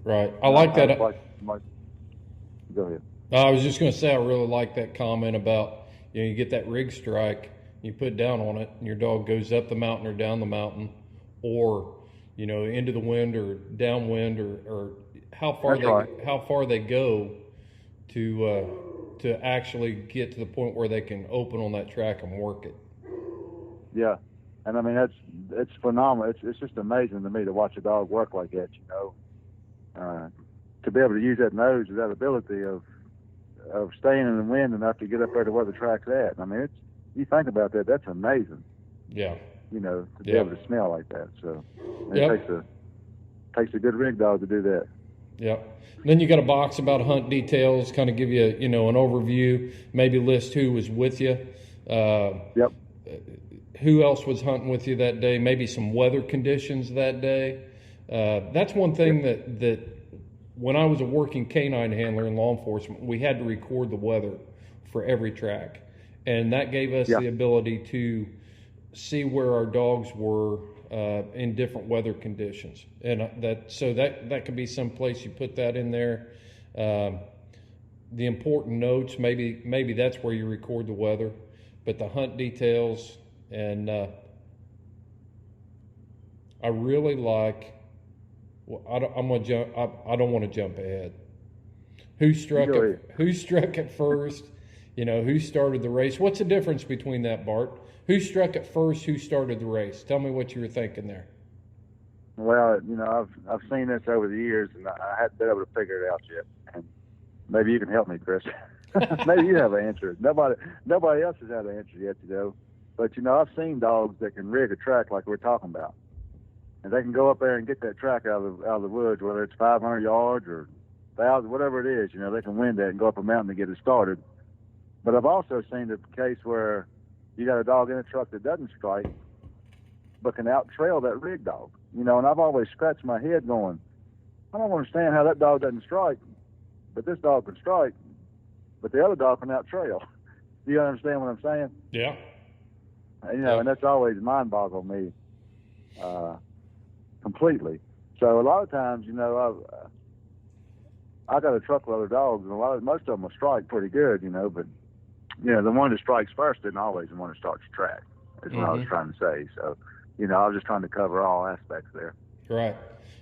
Right. I like that. Go ahead. I was just going to say, I really like that comment about, you know, you get that rig strike, you put down on it, and your dog goes up the mountain or down the mountain, or, you know, into the wind or downwind, or how far they go to actually get to the point where they can open on that track and work it. Yeah, and I mean it's phenomenal. It's just amazing to me to watch a dog work like that. You know, to be able to use that nose, that ability of staying in the wind enough to get up there to where the track's at. I mean, you think about that, that's amazing. Yeah. You know, to be able to smell like that. So it takes a good rig dog to do that. Yep. Then you got a box about hunt details, kind of give you, you know, an overview, maybe list who was with you. Yep. Who else was hunting with you that day? Maybe some weather conditions that day. That's one thing that when I was a working canine handler in law enforcement, we had to record the weather for every track. And that gave us the ability to see where our dogs were in different weather conditions, and that could be some place you put that in there. The important notes, maybe that's where you record the weather, but the hunt details, and I really like. Well, I don't want to jump ahead. Who struck it first? You know, who started the race? What's the difference between that, Bart? Who struck it first? Who started the race? Tell me what you were thinking there. Well, you know, I've seen this over the years, and I haven't been able to figure it out yet. And maybe you can help me, Chris. Maybe you have an answer. Nobody else has had an answer yet, you know. But you know, I've seen dogs that can rig a track like we're talking about, and they can go up there and get that track out of the woods, whether it's 500 yards or 1,000, whatever it is. You know, they can win that and go up a mountain to get it started. But I've also seen the case where you got a dog in a truck that doesn't strike, but can out-trail that rig dog. You know, and I've always scratched my head going, I don't understand how that dog doesn't strike, but this dog can strike, but the other dog can out-trail. Do you understand what I'm saying? Yeah. And, you know, and that's always mind-boggled me completely. So a lot of times, you know, I got a truckload of dogs, and most of them will strike pretty good, you know, but you know, the one that strikes first isn't always the one that starts the track, is what I was trying to say. So, you know, I was just trying to cover all aspects there. Right.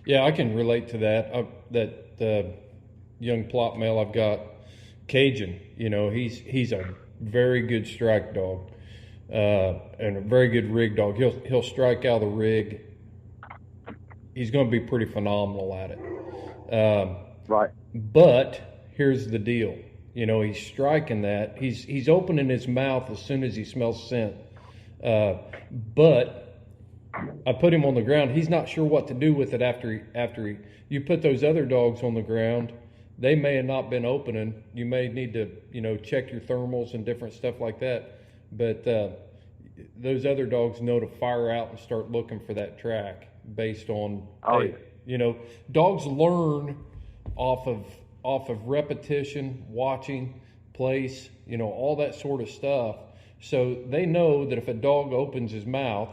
Yeah, I can relate to that. That young plot male I've got, Cajun. You know, he's a very good strike dog, and a very good rig dog. He'll strike out of the rig. He's going to be pretty phenomenal at it. Right. But here's the deal. You know, he's striking that. He's opening his mouth as soon as he smells scent. But I put him on the ground. He's not sure what to do with it after you put those other dogs on the ground. They may have not been opening. You may need to, you know, check your thermals and different stuff like that. But those other dogs know to fire out and start looking for that track based on, you know, dogs learn off of repetition, watching, place, you know, all that sort of stuff. So they know that if a dog opens his mouth,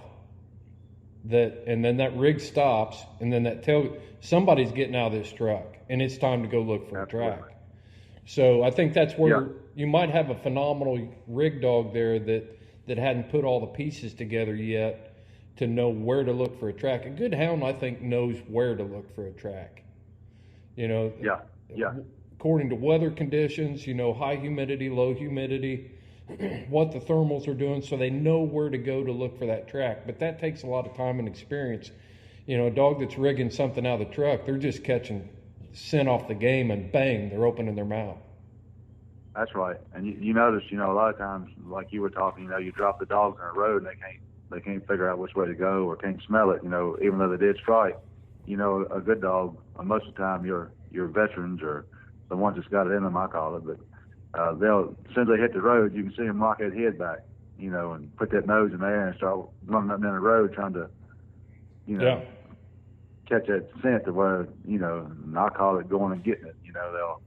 and then that rig stops, and then that somebody's getting out of this truck, and it's time to go look for a track. So I think that's where you might have a phenomenal rig dog there that hadn't put all the pieces together yet to know where to look for a track. A good hound, I think, knows where to look for a track. You know, according to weather conditions, you know, high humidity, low humidity, what the thermals are doing, so they know where to go to look for that track. But that takes a lot of time and experience. You know, a dog that's rigging something out of the truck, they're just catching scent off the game, and bang, they're opening their mouth. That's right. And you notice, you know, a lot of times, like you were talking, you know, you drop the dogs on the road and they can't figure out which way to go or can't smell it, you know, even though they did strike. You know, a good dog, most of the time your veterans or the ones that's got it in them, I call it, but they'll, as soon as they hit the road, you can see them rock that head back, you know, and put that nose in the air and start running up and down the road trying to, you know, catch that scent to where, you know, and I call it going and getting it. You know,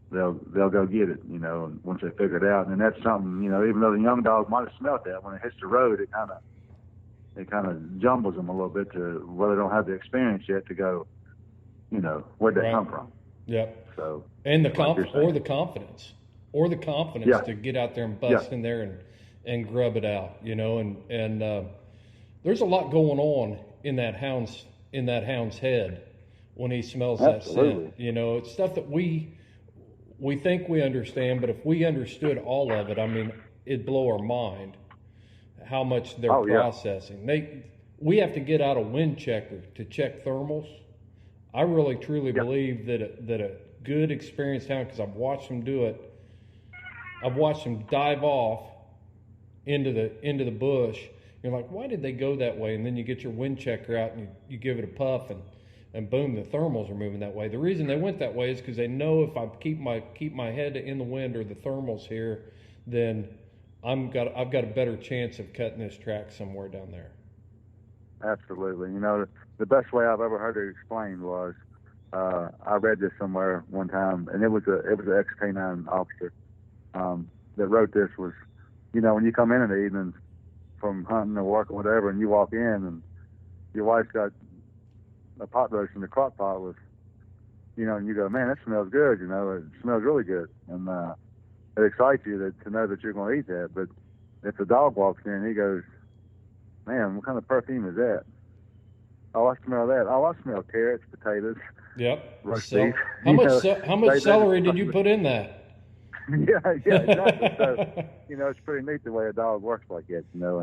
they'll go get it, you know, and once they figure it out. And that's something, you know, even though the young dogs might have smelt that, when it hits the road, it kind of jumbles them a little bit to where they don't have the experience yet to go, you know, where'd that come from? Yep. So, and the confidence to get out there and bust in there and grub it out, you know, and there's a lot going on in that hound's head when he smells that scent. You know, it's stuff that we think we understand, but if we understood all of it, I mean, it'd blow our mind how much they're processing. We have to get out a wind checker to check thermals. I really truly believe that a good experienced hound, because I've watched them do it. I've watched them dive off into the bush. You're like, why did they go that way? And then you get your wind checker out and you give it a puff, and boom, the thermals are moving that way. The reason they went that way is because they know if I keep my head in the wind or the thermals here, then I've got a better chance of cutting this track somewhere down there. Absolutely. You know, the best way I've ever heard it explained was, I read this somewhere one time, and it was an ex-K9 officer that wrote this. Was, you know, when you come in the evenings from hunting or work or whatever, and you walk in and your wife's got a pot roast in the crock pot with, you know, and you go, man, that smells good, you know, it smells really good. And it excites you to know that you're going to eat that. But if the dog walks in, he goes, man, what kind of perfume is that? Oh, I smell that. Oh, I smell carrots, potatoes. Yep. Roast beef. How much celery did you put in that? Yeah, exactly. So, you know, it's pretty neat the way a dog works like that. You know,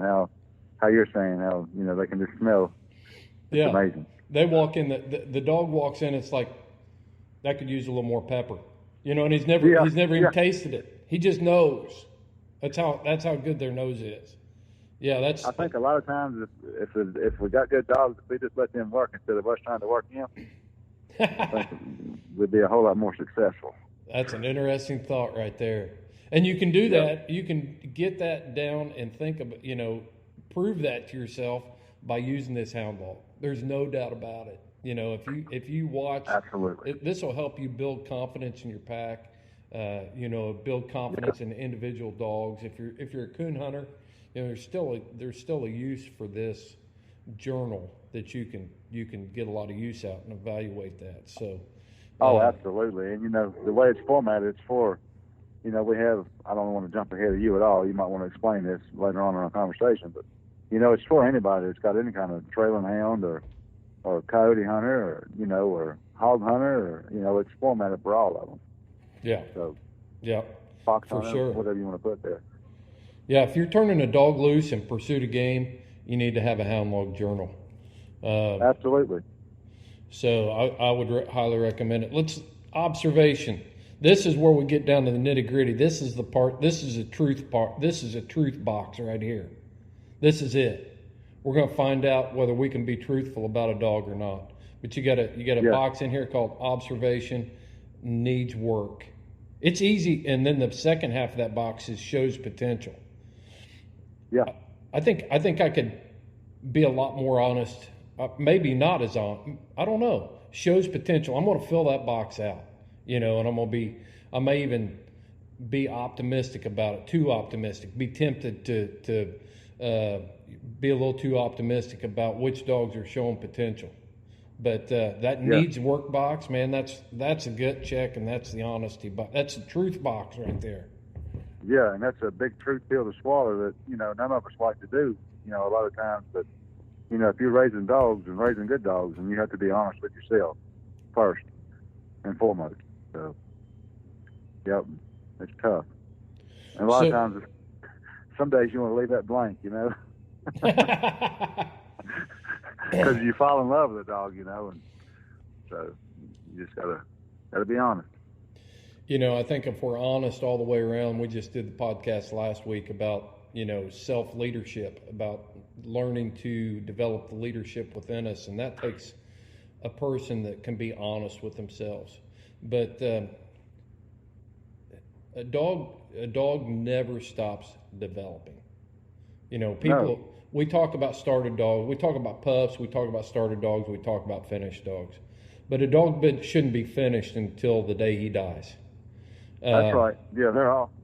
how you're saying how, you know, they can just smell. It's amazing. They walk in, the dog walks in, it's like, that could use a little more pepper. You know, and he's never even tasted it. He just knows. That's how good their nose is. Yeah, I think a lot of times if we got good dogs, if we just let them work instead of us trying to work them, I think we'd be a whole lot more successful. That's an interesting thought right there. And you can do that. You can get that down and think about, you know, prove that to yourself by using this Hound Log. There's no doubt about it. You know, if you watch, absolutely, this will help you build confidence in your pack. You know, build confidence in individual dogs. If you're a coon hunter, you know, there's still a use for this journal that you can get a lot of use out and evaluate that. So. Oh, absolutely. And, you know, the way it's formatted, it's for, you know, I don't want to jump ahead of you at all. You might want to explain this later on in our conversation, but, you know, it's for anybody that's got any kind of trailing hound or, or coyote hunter, or or hog hunter, or it's formatted for all of them. Yeah. So yeah, fox for hunter, sure. whatever you want to put there. Yeah, if you're turning a dog loose in pursuit of game, you need to have a Hound Log journal. Absolutely. So I would highly recommend it. Observation. This is where we get down to the nitty gritty. This is the part. This is a truth part. This is a truth box right here. This is it. We're going to find out whether we can be truthful about a dog or not. But you got a box in here called observation needs work. It's easy, and then the second half of that box is shows potential. Yeah. I think I could be a lot more honest. Maybe not as on. I don't know. Shows potential. I'm going to fill that box out, and I may even be optimistic about it. Too optimistic. Be tempted to be a little too optimistic about which dogs are showing potential. But that needs work box, man. That's a gut check, and that's the honesty box. That's the truth box right there. Yeah, and that's a big truth pill to swallow that none of us like to do. A lot of times, but if you're raising dogs and raising good dogs, and you have to be honest with yourself first and foremost. So, yep, it's tough. And a lot of times, some days you want to leave that blank, because you fall in love with a dog, and so you just gotta be honest. I think if we're honest all the way around, we just did the podcast last week about self-leadership, about learning to develop the leadership within us, and that takes a person that can be honest with themselves. But a dog never stops developing. People. We talk about started dogs, we talk about pups, we talk about started dogs, we talk about finished dogs. But a dog shouldn't be finished until the day he dies. That's right. Yeah,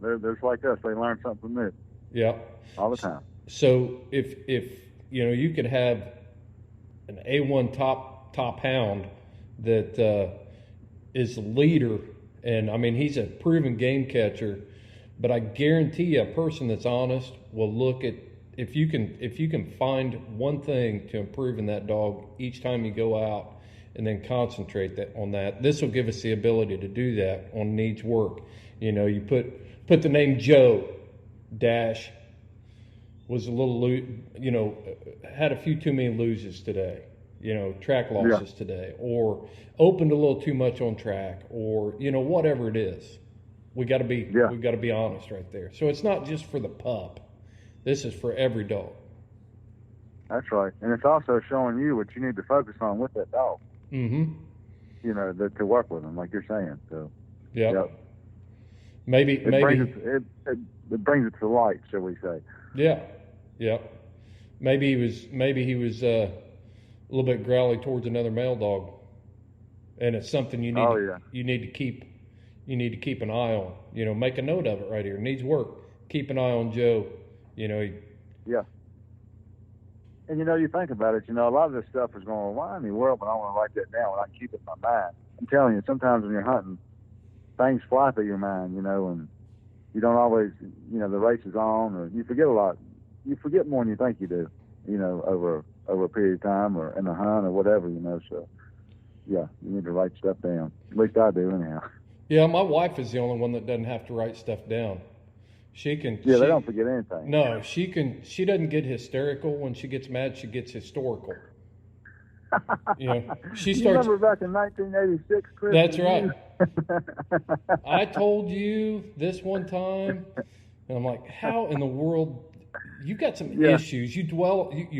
they're just like us. They learn something new. Yeah. All the time. So if you could have an A1 top hound that is the leader, and I mean he's a proven game catcher, but I guarantee you a person that's honest will look at if you can find one thing to improve in that dog each time you go out and then concentrate on that. This will give us the ability to do that on needs work. You put the name Joe Dash was a little had a few too many loses today, track losses today, or opened a little too much on track, or whatever it is. We got to be honest right there. So it's not just for the pup. This is for every dog. That's right. And it's also showing you what you need to focus on with that dog. Mm-hmm. To work with them, like you're saying. So, yep. Maybe it brings it to light, shall we say? Yeah. Yep. Maybe he was a little bit growly towards another male dog, and it's something you need to keep an eye on. Make a note of it right here. Needs work. Keep an eye on Joe. Yeah. And you think about it, a lot of this stuff is going, why in the world would I want to write that down when I can keep it in my mind? I'm telling you, sometimes when you're hunting, things fly through your mind, and you don't always, the race is on, or you forget a lot. You forget more than you think you do, over a period of time or in a hunt or whatever, so yeah, you need to write stuff down. At least I do anyhow. Yeah, my wife is the only one that doesn't have to write stuff down. She can. Yeah, they don't forget anything. No, she can. She doesn't get hysterical when she gets mad. She gets historical. She starts. You remember back in 1986, Chris? That's right. I told you this one time, and I'm like, how in the world? You got some issues. You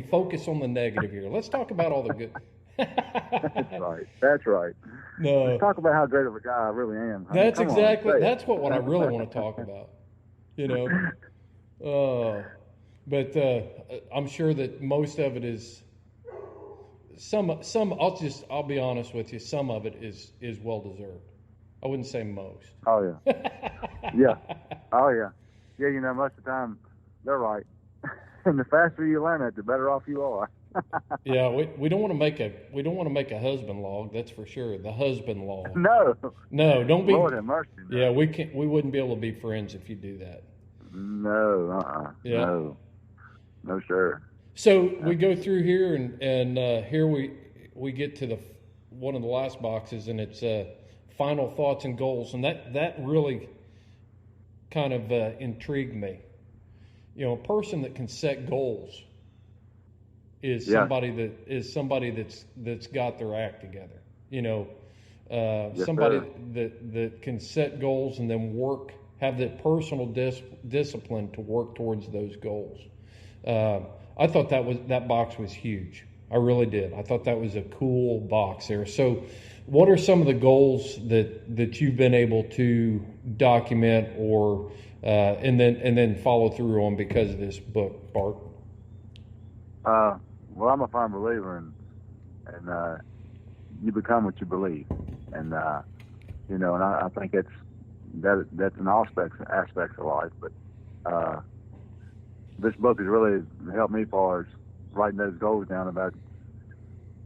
focus on the negative here. Let's talk about all the good. That's right. No. Let's talk about how great of a guy I really am. That's what I really want to talk about. But I'm sure that most of it is some. I'll be honest with you. Some of it is well deserved. I wouldn't say most. Oh yeah, yeah. Oh yeah, yeah. Most of the time they're right, and the faster you learn it, the better off you are. Yeah, we don't want to make a husband log. That's for sure. The husband log. No, don't be. Lord have mercy. No. Yeah, we wouldn't be able to be friends if you do that. No, Yeah. No, sir. So we go through here, and here we get to one of the last boxes, and it's final thoughts and goals, and that really kind of intrigued me. You know, a person that can set goals is somebody that's got their act together. You know, somebody that can set goals and then have that personal discipline to work towards those goals. I thought that box was huge. I really did. I thought that was a cool box there. So what are some of the goals that you've been able to document or and then follow through on because of this book, Bart? Well, I'm a firm believer in you become what you believe, and you know, and I think that's an aspects of life. But this book has really helped me as far as writing those goals down about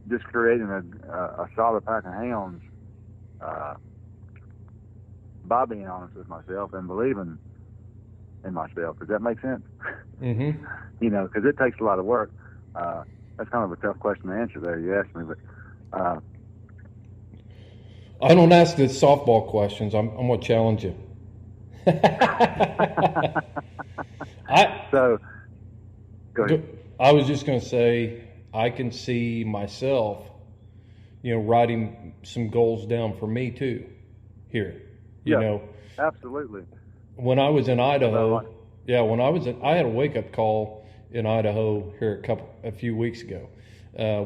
just creating a solid pack of hounds by being honest with myself and believing in myself. Does that make sense? Mm-hmm. You know, because it takes a lot of work. That's kind of a tough question to answer there, you asked me, but I don't ask the softball questions. I'm going to challenge you. So, go ahead. I was just going to say, I can see myself, you know, writing some goals down for me too here. You know, absolutely. When I was in Idaho, I had a wake-up call in Idaho here a few weeks ago.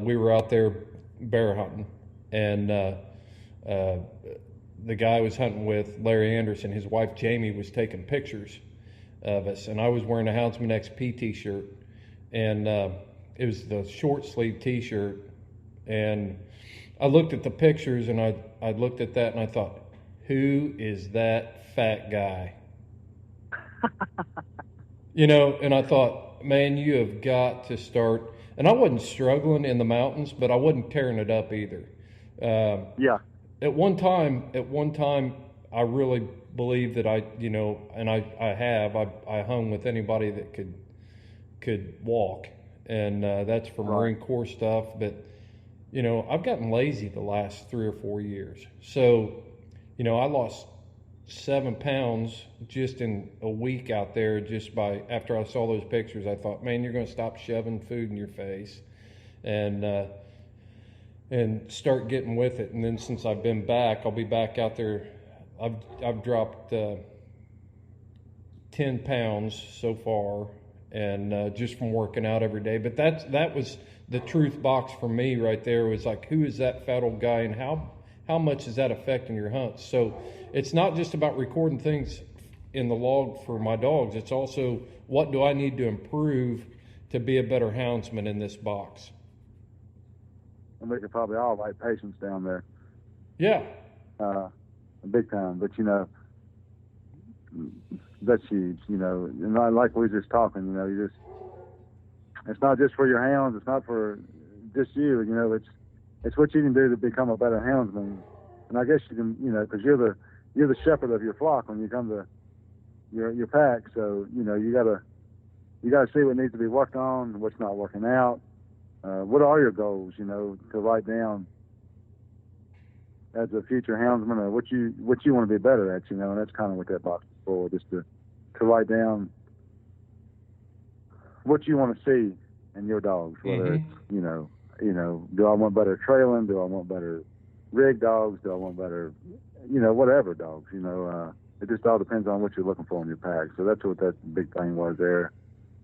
We were out there bear hunting, and the guy I was hunting with, Larry Anderson, his wife Jamie, was taking pictures of us, and I was wearing a Houndsman XP t-shirt, and it was the short sleeve t-shirt, and I looked at the pictures, and I looked at that, and I thought, who is that fat guy? You know, and I thought, man, you have got to start. And I wasn't struggling in the mountains, but I wasn't tearing it up either. At one time, I really believed that I hung with anybody that could walk, and that's for Marine Corps stuff. But you know, I've gotten lazy the last 3 or 4 years. So, you know, I lost 7 pounds just in a week out there after I saw those pictures. I thought, man, you're going to stop shoving food in your face and start getting with it. And then since I've been back, I'll be back out there. I've dropped 10 pounds so far, and just from working out every day. But that was the truth box for me right there. Was like, who is that fat old guy, and how much is that affecting your hunts? So it's not just about recording things in the log for my dogs. It's also, what do I need to improve to be a better houndsman in this box? And we could probably all write patience down there. Yeah. Big time. But, you know, that's huge, you know. And like we were just talking, you know, it's not just for your hounds. It's not for just you, you know. It's what you can do to become a better houndsman. And I guess you can, you know, because you're the shepherd of your flock when you come to your pack. So, you know, you gotta see what needs to be worked on, what's not working out. What are your goals, you know, to write down as a future houndsman, or what you want to be better at, you know. And that's kind of what that box is for, just to write down what you want to see in your dogs, whether it's, you know, do I want better trailing? Do I want better rig dogs? Do I want better, you know, whatever dogs, you know. It just all depends on what you're looking for in your pack. So that's what that big thing was there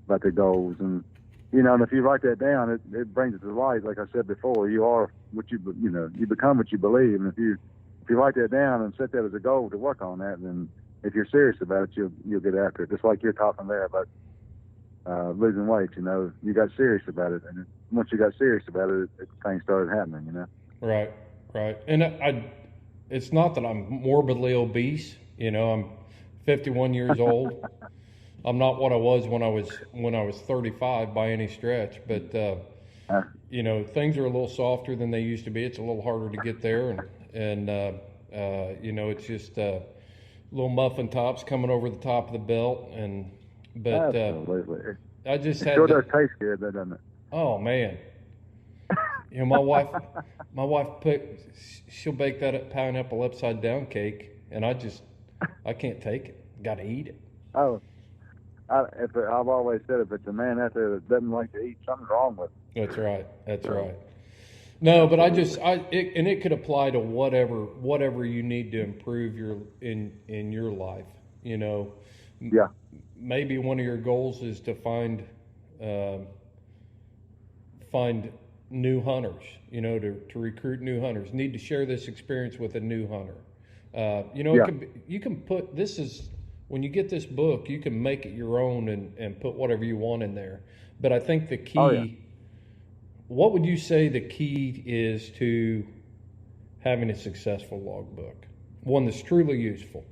about the goals. And, you know, and if you write that down, it brings it to light. Like I said before, you are what you become what you believe. And if you write that down and set that as a goal to work on that, then if you're serious about it, you'll get after it. Just like you're talking there about losing weight, you know, you got serious about it, and once you got serious about it, things started happening, you know. Right. And it's not that I'm morbidly obese, you know. I'm 51 years old. I'm not what I was when I was 35 by any stretch, but you know, things are a little softer than they used to be. It's a little harder to get there, and you know, it's just little muffin tops coming over the top of the belt, but absolutely. I just it sure does taste good, doesn't it? Oh man. You know, my wife she'll bake that pineapple upside down cake, and I can't take it. Got to eat it. Oh, I've always said if it's a man out there that doesn't like to eat, something's wrong with him. That's right. That's right. No, but it could apply to whatever you need to improve in your life. You know. Yeah. Maybe one of your goals is to find new hunters, you know, to recruit new hunters. Need to share this experience with a new hunter. You know, you can put, when you get this book, you can make it your own and put whatever you want in there. But I think the key, what would you say the key is to having a successful logbook? One that's truly useful.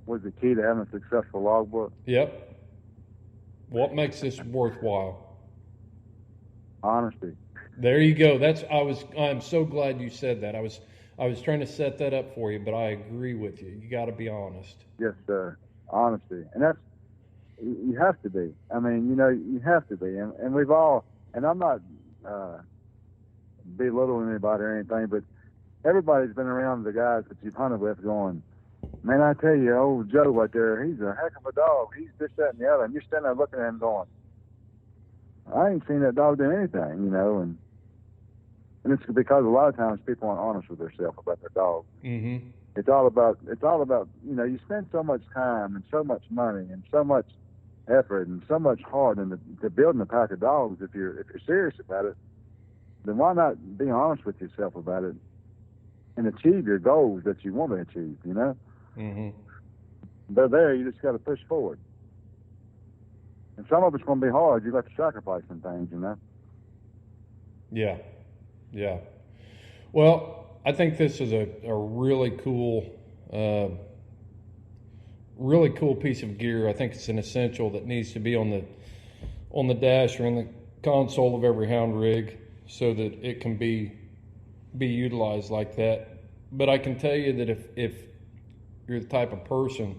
What's the key to having a successful logbook? Yep. What makes this worthwhile? Honesty. There you go. I'm so glad you said that. I was trying to set that up for you, but I agree with you. You got to be honest. Yes, sir. Honesty. And you have to be. I mean, you know, you have to be. And we've all, and I'm not belittling anybody or anything, but everybody's been around the guys that you've hunted with going, man, I tell you, old Joe right there, he's a heck of a dog. He's this, that, and the other. And you're standing there looking at him going, I ain't seen that dog do anything, you know. And it's because a lot of times people aren't honest with themselves about their dog. Mm-hmm. It's all about, you know, you spend so much time and so much money and so much effort and so much heart into building a pack of dogs. If you're serious about it, then why not be honest with yourself about it and achieve your goals that you want to achieve, you know? Mm-hmm. But there, you just got to push forward. And some of it's going to be hard. You got to sacrifice some things, you know? Yeah. Yeah. Well, I think this is a really cool piece of gear. I think it's an essential that needs to be on the dash or in the console of every hound rig so that it can be utilized like that. But I can tell you that if you're the type of person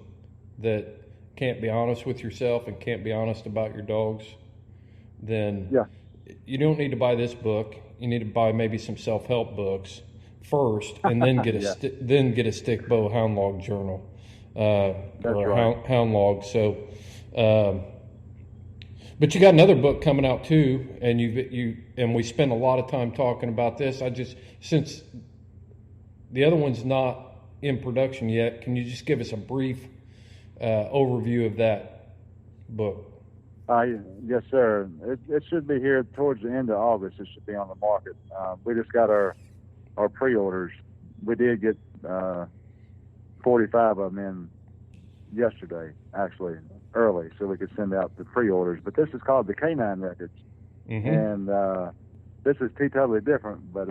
that can't be honest with yourself and can't be honest about your dogs, then you don't need to buy this book. You need to buy maybe some self-help books first, and then get a Stic Bow Hound Log journal or Hound Log. So, but you got another book coming out too, and and we spent a lot of time talking about this. Since the other one's not in production yet, can you just give us a brief overview of that book? Yes, sir. It should be here towards the end of August. It should be on the market. We just got our pre-orders. We did get 45 of them in yesterday, actually, early, so we could send out the pre-orders. But this is called the Canine Records. Mm-hmm. And this is totally different. But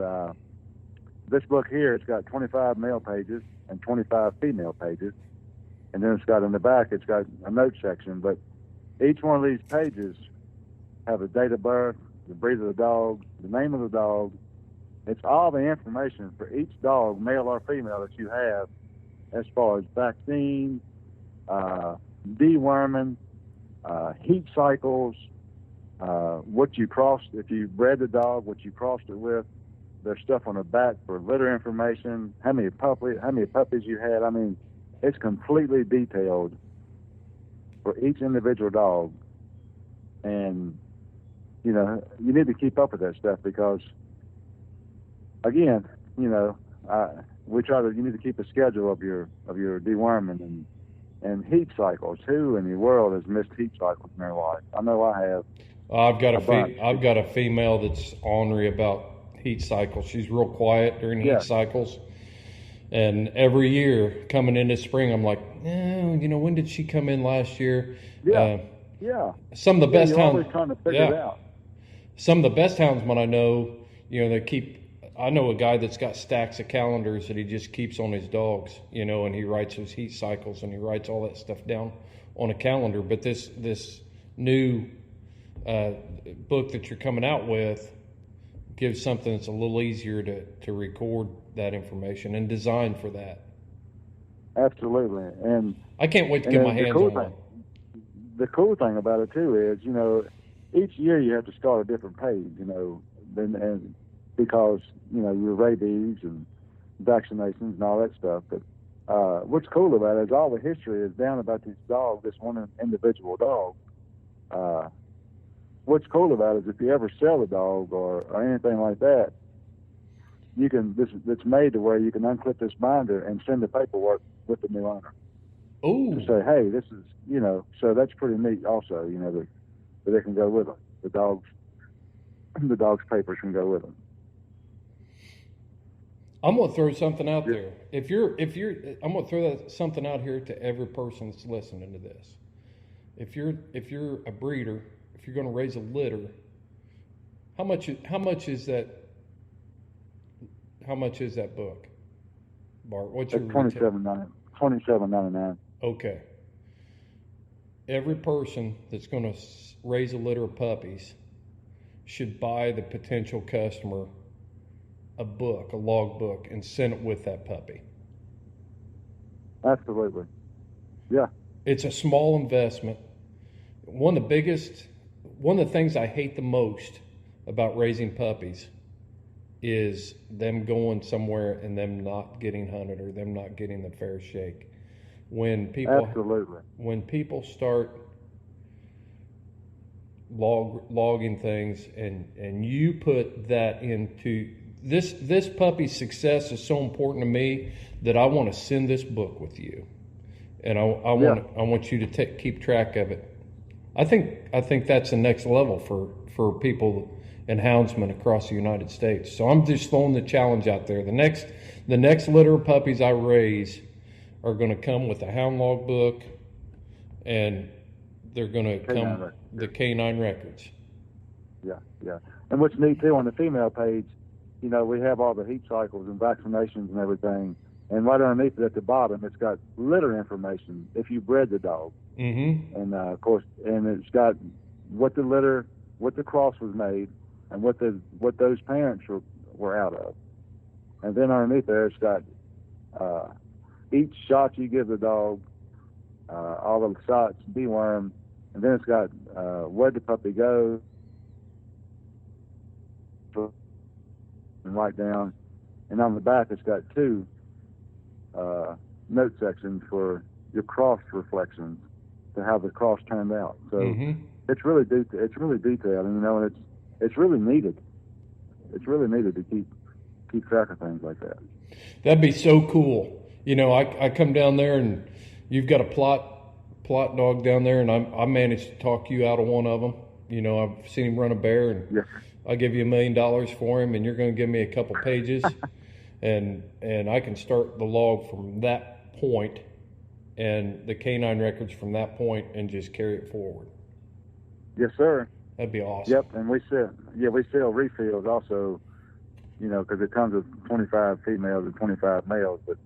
this book here, it's got 25 male pages and 25 female pages. And then it's got in the back, it's got a note section. But each one of these pages have a date of birth, the breed of the dog, the name of the dog. It's all the information for each dog, male or female, that you have as far as vaccine, deworming, heat cycles, what you crossed, if you bred the dog, what you crossed it with. There's stuff on the back for litter information, how many puppies you had. I mean, it's completely detailed for each individual dog. And, you know, you need to keep up with that stuff because, again, you know, you need to keep a schedule of your deworming and heat cycles. Who in the world has missed heat cycles in their life? I know I have. I've got a female that's ornery about heat cycles. She's real quiet during heat cycles. And every year coming into spring, I'm like, you know, when did she come in last year? Some of the best hounds. Always trying to figure it out. Some of the best houndsmen I know, you know, I know a guy that's got stacks of calendars that he just keeps on his dogs, you know, and he writes his heat cycles and he writes all that stuff down on a calendar. But this new book that you're coming out with gives something that's a little easier to record that information and design for that. Absolutely. And I can't wait to get my hands on it. The cool thing about it too is, you know, each year you have to start a different page, you know, and because, you know, your rabies and vaccinations and all that stuff. But what's cool about it is all the history is down about this dog, this one individual dog. What's cool about it is if you ever sell a dog or anything like that, you can, it's made to where you can unclip this binder and send the paperwork with the new owner. Oh. To say, hey, this is, you know, so that's pretty neat also, you know, that it can go with them. The dog's papers can go with them. I'm going to throw something out there. I'm going to throw something out here to every person that's listening to this. If you're a breeder, if you're going to raise a litter, how much is that book, Bart? What's your $27.99. Okay. Every person that's going to raise a litter of puppies should buy the potential customer a book, a log book, and send it with that puppy. Absolutely. Yeah. It's a small investment. One of the things I hate the most about raising puppies is them going somewhere and them not getting hunted or them not getting the fair shake. When people start logging things and you put that into this puppy's success is so important to me that I want to send this book with you, and I want you to keep track of it. I think that's the next level for people and houndsmen across the United States. So I'm just throwing the challenge out there. The next litter of puppies I raise are going to come with a Hound Log book, and they're going to come the K9 records. Yeah. And what's neat too, on the female page, you know, we have all the heat cycles and vaccinations and everything. And right underneath it at the bottom, it's got litter information if you bred the dog. Mm-hmm. And of course, and it's got what the cross was made, and what those parents were out of. And then underneath there, it's got each shot you give the dog, all the shots, deworm, and then it's got where'd the puppy go, and write down. And on the back, it's got two note sections for your cross reflections to how the cross turned out. So it's really detailed, and you know, and it's really needed. It's really needed to keep track of things like that. That'd be so cool. You know, I come down there and you've got a plot dog down there, and I managed to talk you out of one of them. You know, I've seen him run a bear, and yes, I'll give you $1 million for him, and you're going to give me a couple pages, and I can start the log from that point and the K9 records from that point and just carry it forward. Yes, sir. That'd be awesome. Yep, and we sell refills also, you know, because it comes with 25 females and 25 males, but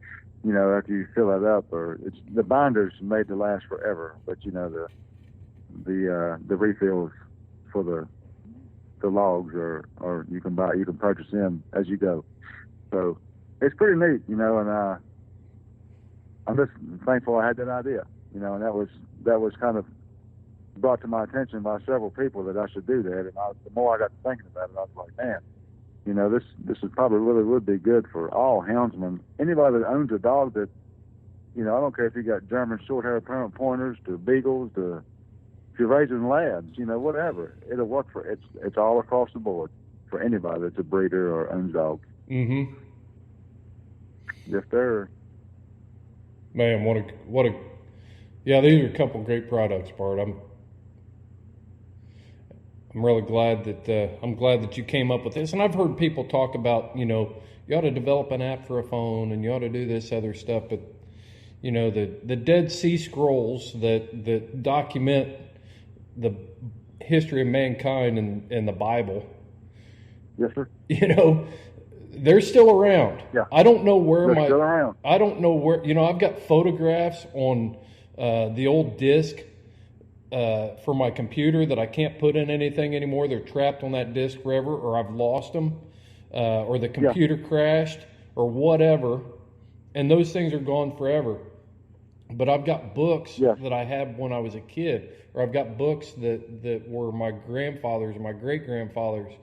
you know, after you fill that up, or it's the binder's made to last forever, but you know, the refills for the logs or you can purchase them as you go. So it's pretty neat, you know, and I'm just thankful I had that idea, you know, and that was kind of brought to my attention by several people that I should do that. And the more I got to thinking about it, I was like, man, you know, this is probably really would be good for all houndsmen. Anybody that owns a dog that, you know, I don't care if you got German short-haired parent pointers to beagles to, if you're raising labs, you know, whatever, it'll work for it's all across the board for anybody that's a breeder or owns dogs. Mm-hmm. Yes, sir. Man, what a yeah, these are a couple great products, Bart. I'm really glad that you came up with this. And I've heard people talk about, you know, you ought to develop an app for a phone and you ought to do this other stuff, but you know, the Dead Sea Scrolls that document the history of mankind in the Bible. Yes, sir. You know, they're still around. Yeah. I don't know where still around. I don't know where, you know, I've got photographs on the old disc for my computer that I can't put in anything anymore. They're trapped on that disc forever, or I've lost them, or the computer crashed, or whatever, and those things are gone forever. but I've got books Yes. that I had when I was a kid, or I've got books that were my grandfather's or my great-grandfather's.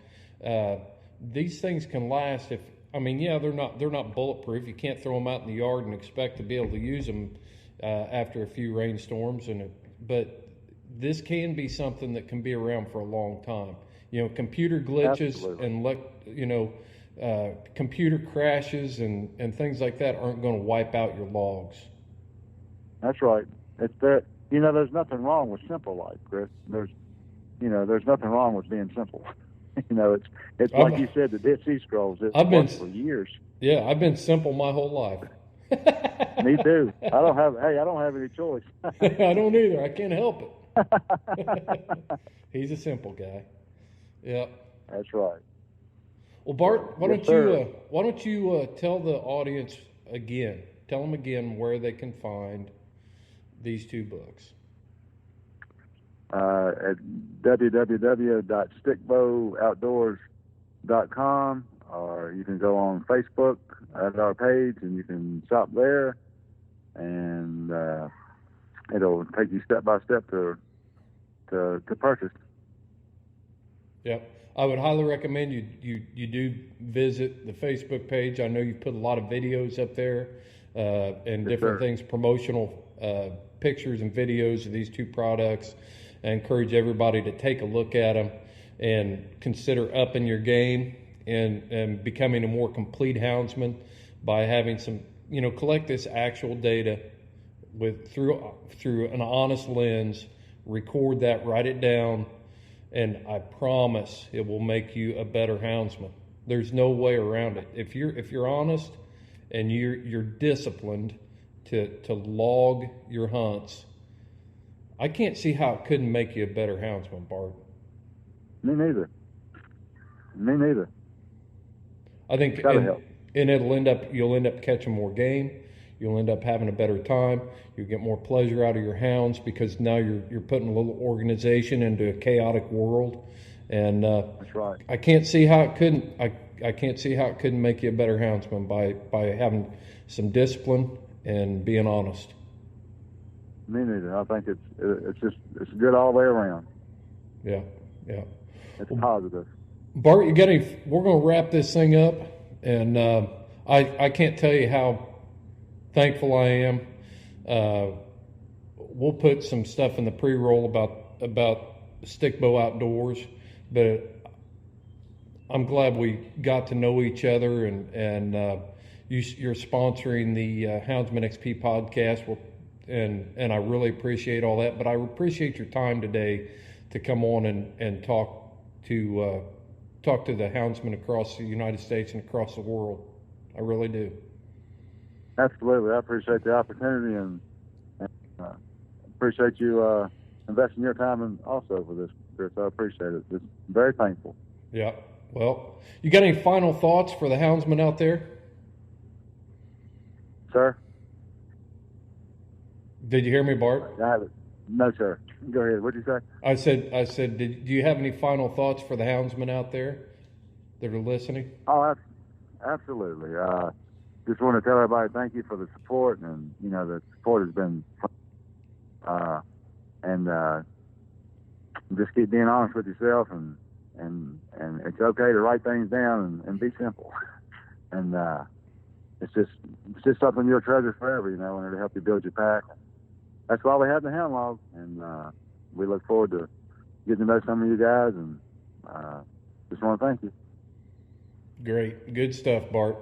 These things can last they're not bulletproof. You can't throw them out in the yard and expect to be able to use them after a few rainstorms. But this can be something that can be around for a long time. Computer glitches Absolutely. and computer crashes and things like that aren't going to wipe out your logs. That's right. It's that. There's nothing wrong with simple life, Chris. There's nothing wrong with being simple. It's like you said, the Dead Sea Scrolls. I've been for years. Yeah, I've been simple my whole life. Me too. I don't have any choice. I don't either. I can't help it. He's a simple guy. Yeah. That's right. Well, Bart, why Yes, don't you tell the audience again? Tell them again where they can find these two books. At www.sticbowoutdoors.com, or you can go on Facebook at our page and you can shop there, and it'll take you step by step to purchase. Yep. I would highly recommend you do visit the Facebook page. I know you put a lot of videos up there and different things, promotional pictures and videos of these two products. I encourage everybody to take a look at them and consider upping your game and becoming a more complete houndsman by having some, collect this actual data through an honest lens, record that, write it down, and I promise it will make you a better houndsman. There's no way around it. If you're honest and you're disciplined to log your hunts, I can't see how it couldn't make you a better houndsman, Bart. Me neither. I think, and you'll end up catching more game. You'll end up having a better time. You'll get more pleasure out of your hounds because now you're putting a little organization into a chaotic world. And that's right. I can't see how it couldn't. I can't see how it couldn't make you a better houndsman by having some discipline and being honest. Me neither. I think it's good all the way around. Yeah. It's positive. Bart, we're going to wrap this thing up, and I can't tell you how thankful I am. We'll put some stuff in the pre-roll about Stic Bow Outdoors, but I'm glad we got to know each other, and you're sponsoring the Houndsman XP podcast. And I really appreciate all that, but I appreciate your time today to come on and talk to the houndsmen across the United States and across the world. I really do. Absolutely. I appreciate the opportunity and appreciate you investing your time and also for this, Chris. I appreciate it. It's very thankful. Yeah. Well, you got any final thoughts for the houndsmen out there? Sir? Did you hear me, Bart? No, sir. Go ahead. What'd you say? I said, do you have any final thoughts for the houndsmen out there that are listening? Oh, absolutely. Just want to tell everybody thank you for the support, and the support has been and just keep being honest with yourself, and it's okay to write things down and be simple. And it's just something you'll treasure forever, and it'll help you build your pack. That's why we have the Hound Log, and we look forward to getting to know some of you guys, and just want to thank you. Great. Good stuff, Bart.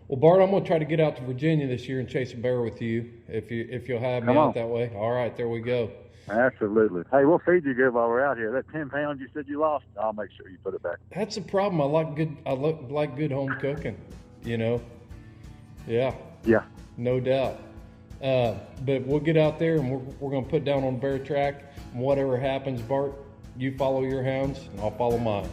Well, Bart, I'm going to try to get out to Virginia this year and chase a bear with you, if you'll have me out that way. All right, there we go. Absolutely. Hey, we'll feed you good while we're out here. That 10 pounds you said you lost, I'll make sure you put it back. That's the problem. I like good home cooking, Yeah. Yeah. No doubt. But we'll get out there and we're going to put down on bear track. And whatever happens, Bart, you follow your hounds and I'll follow mine.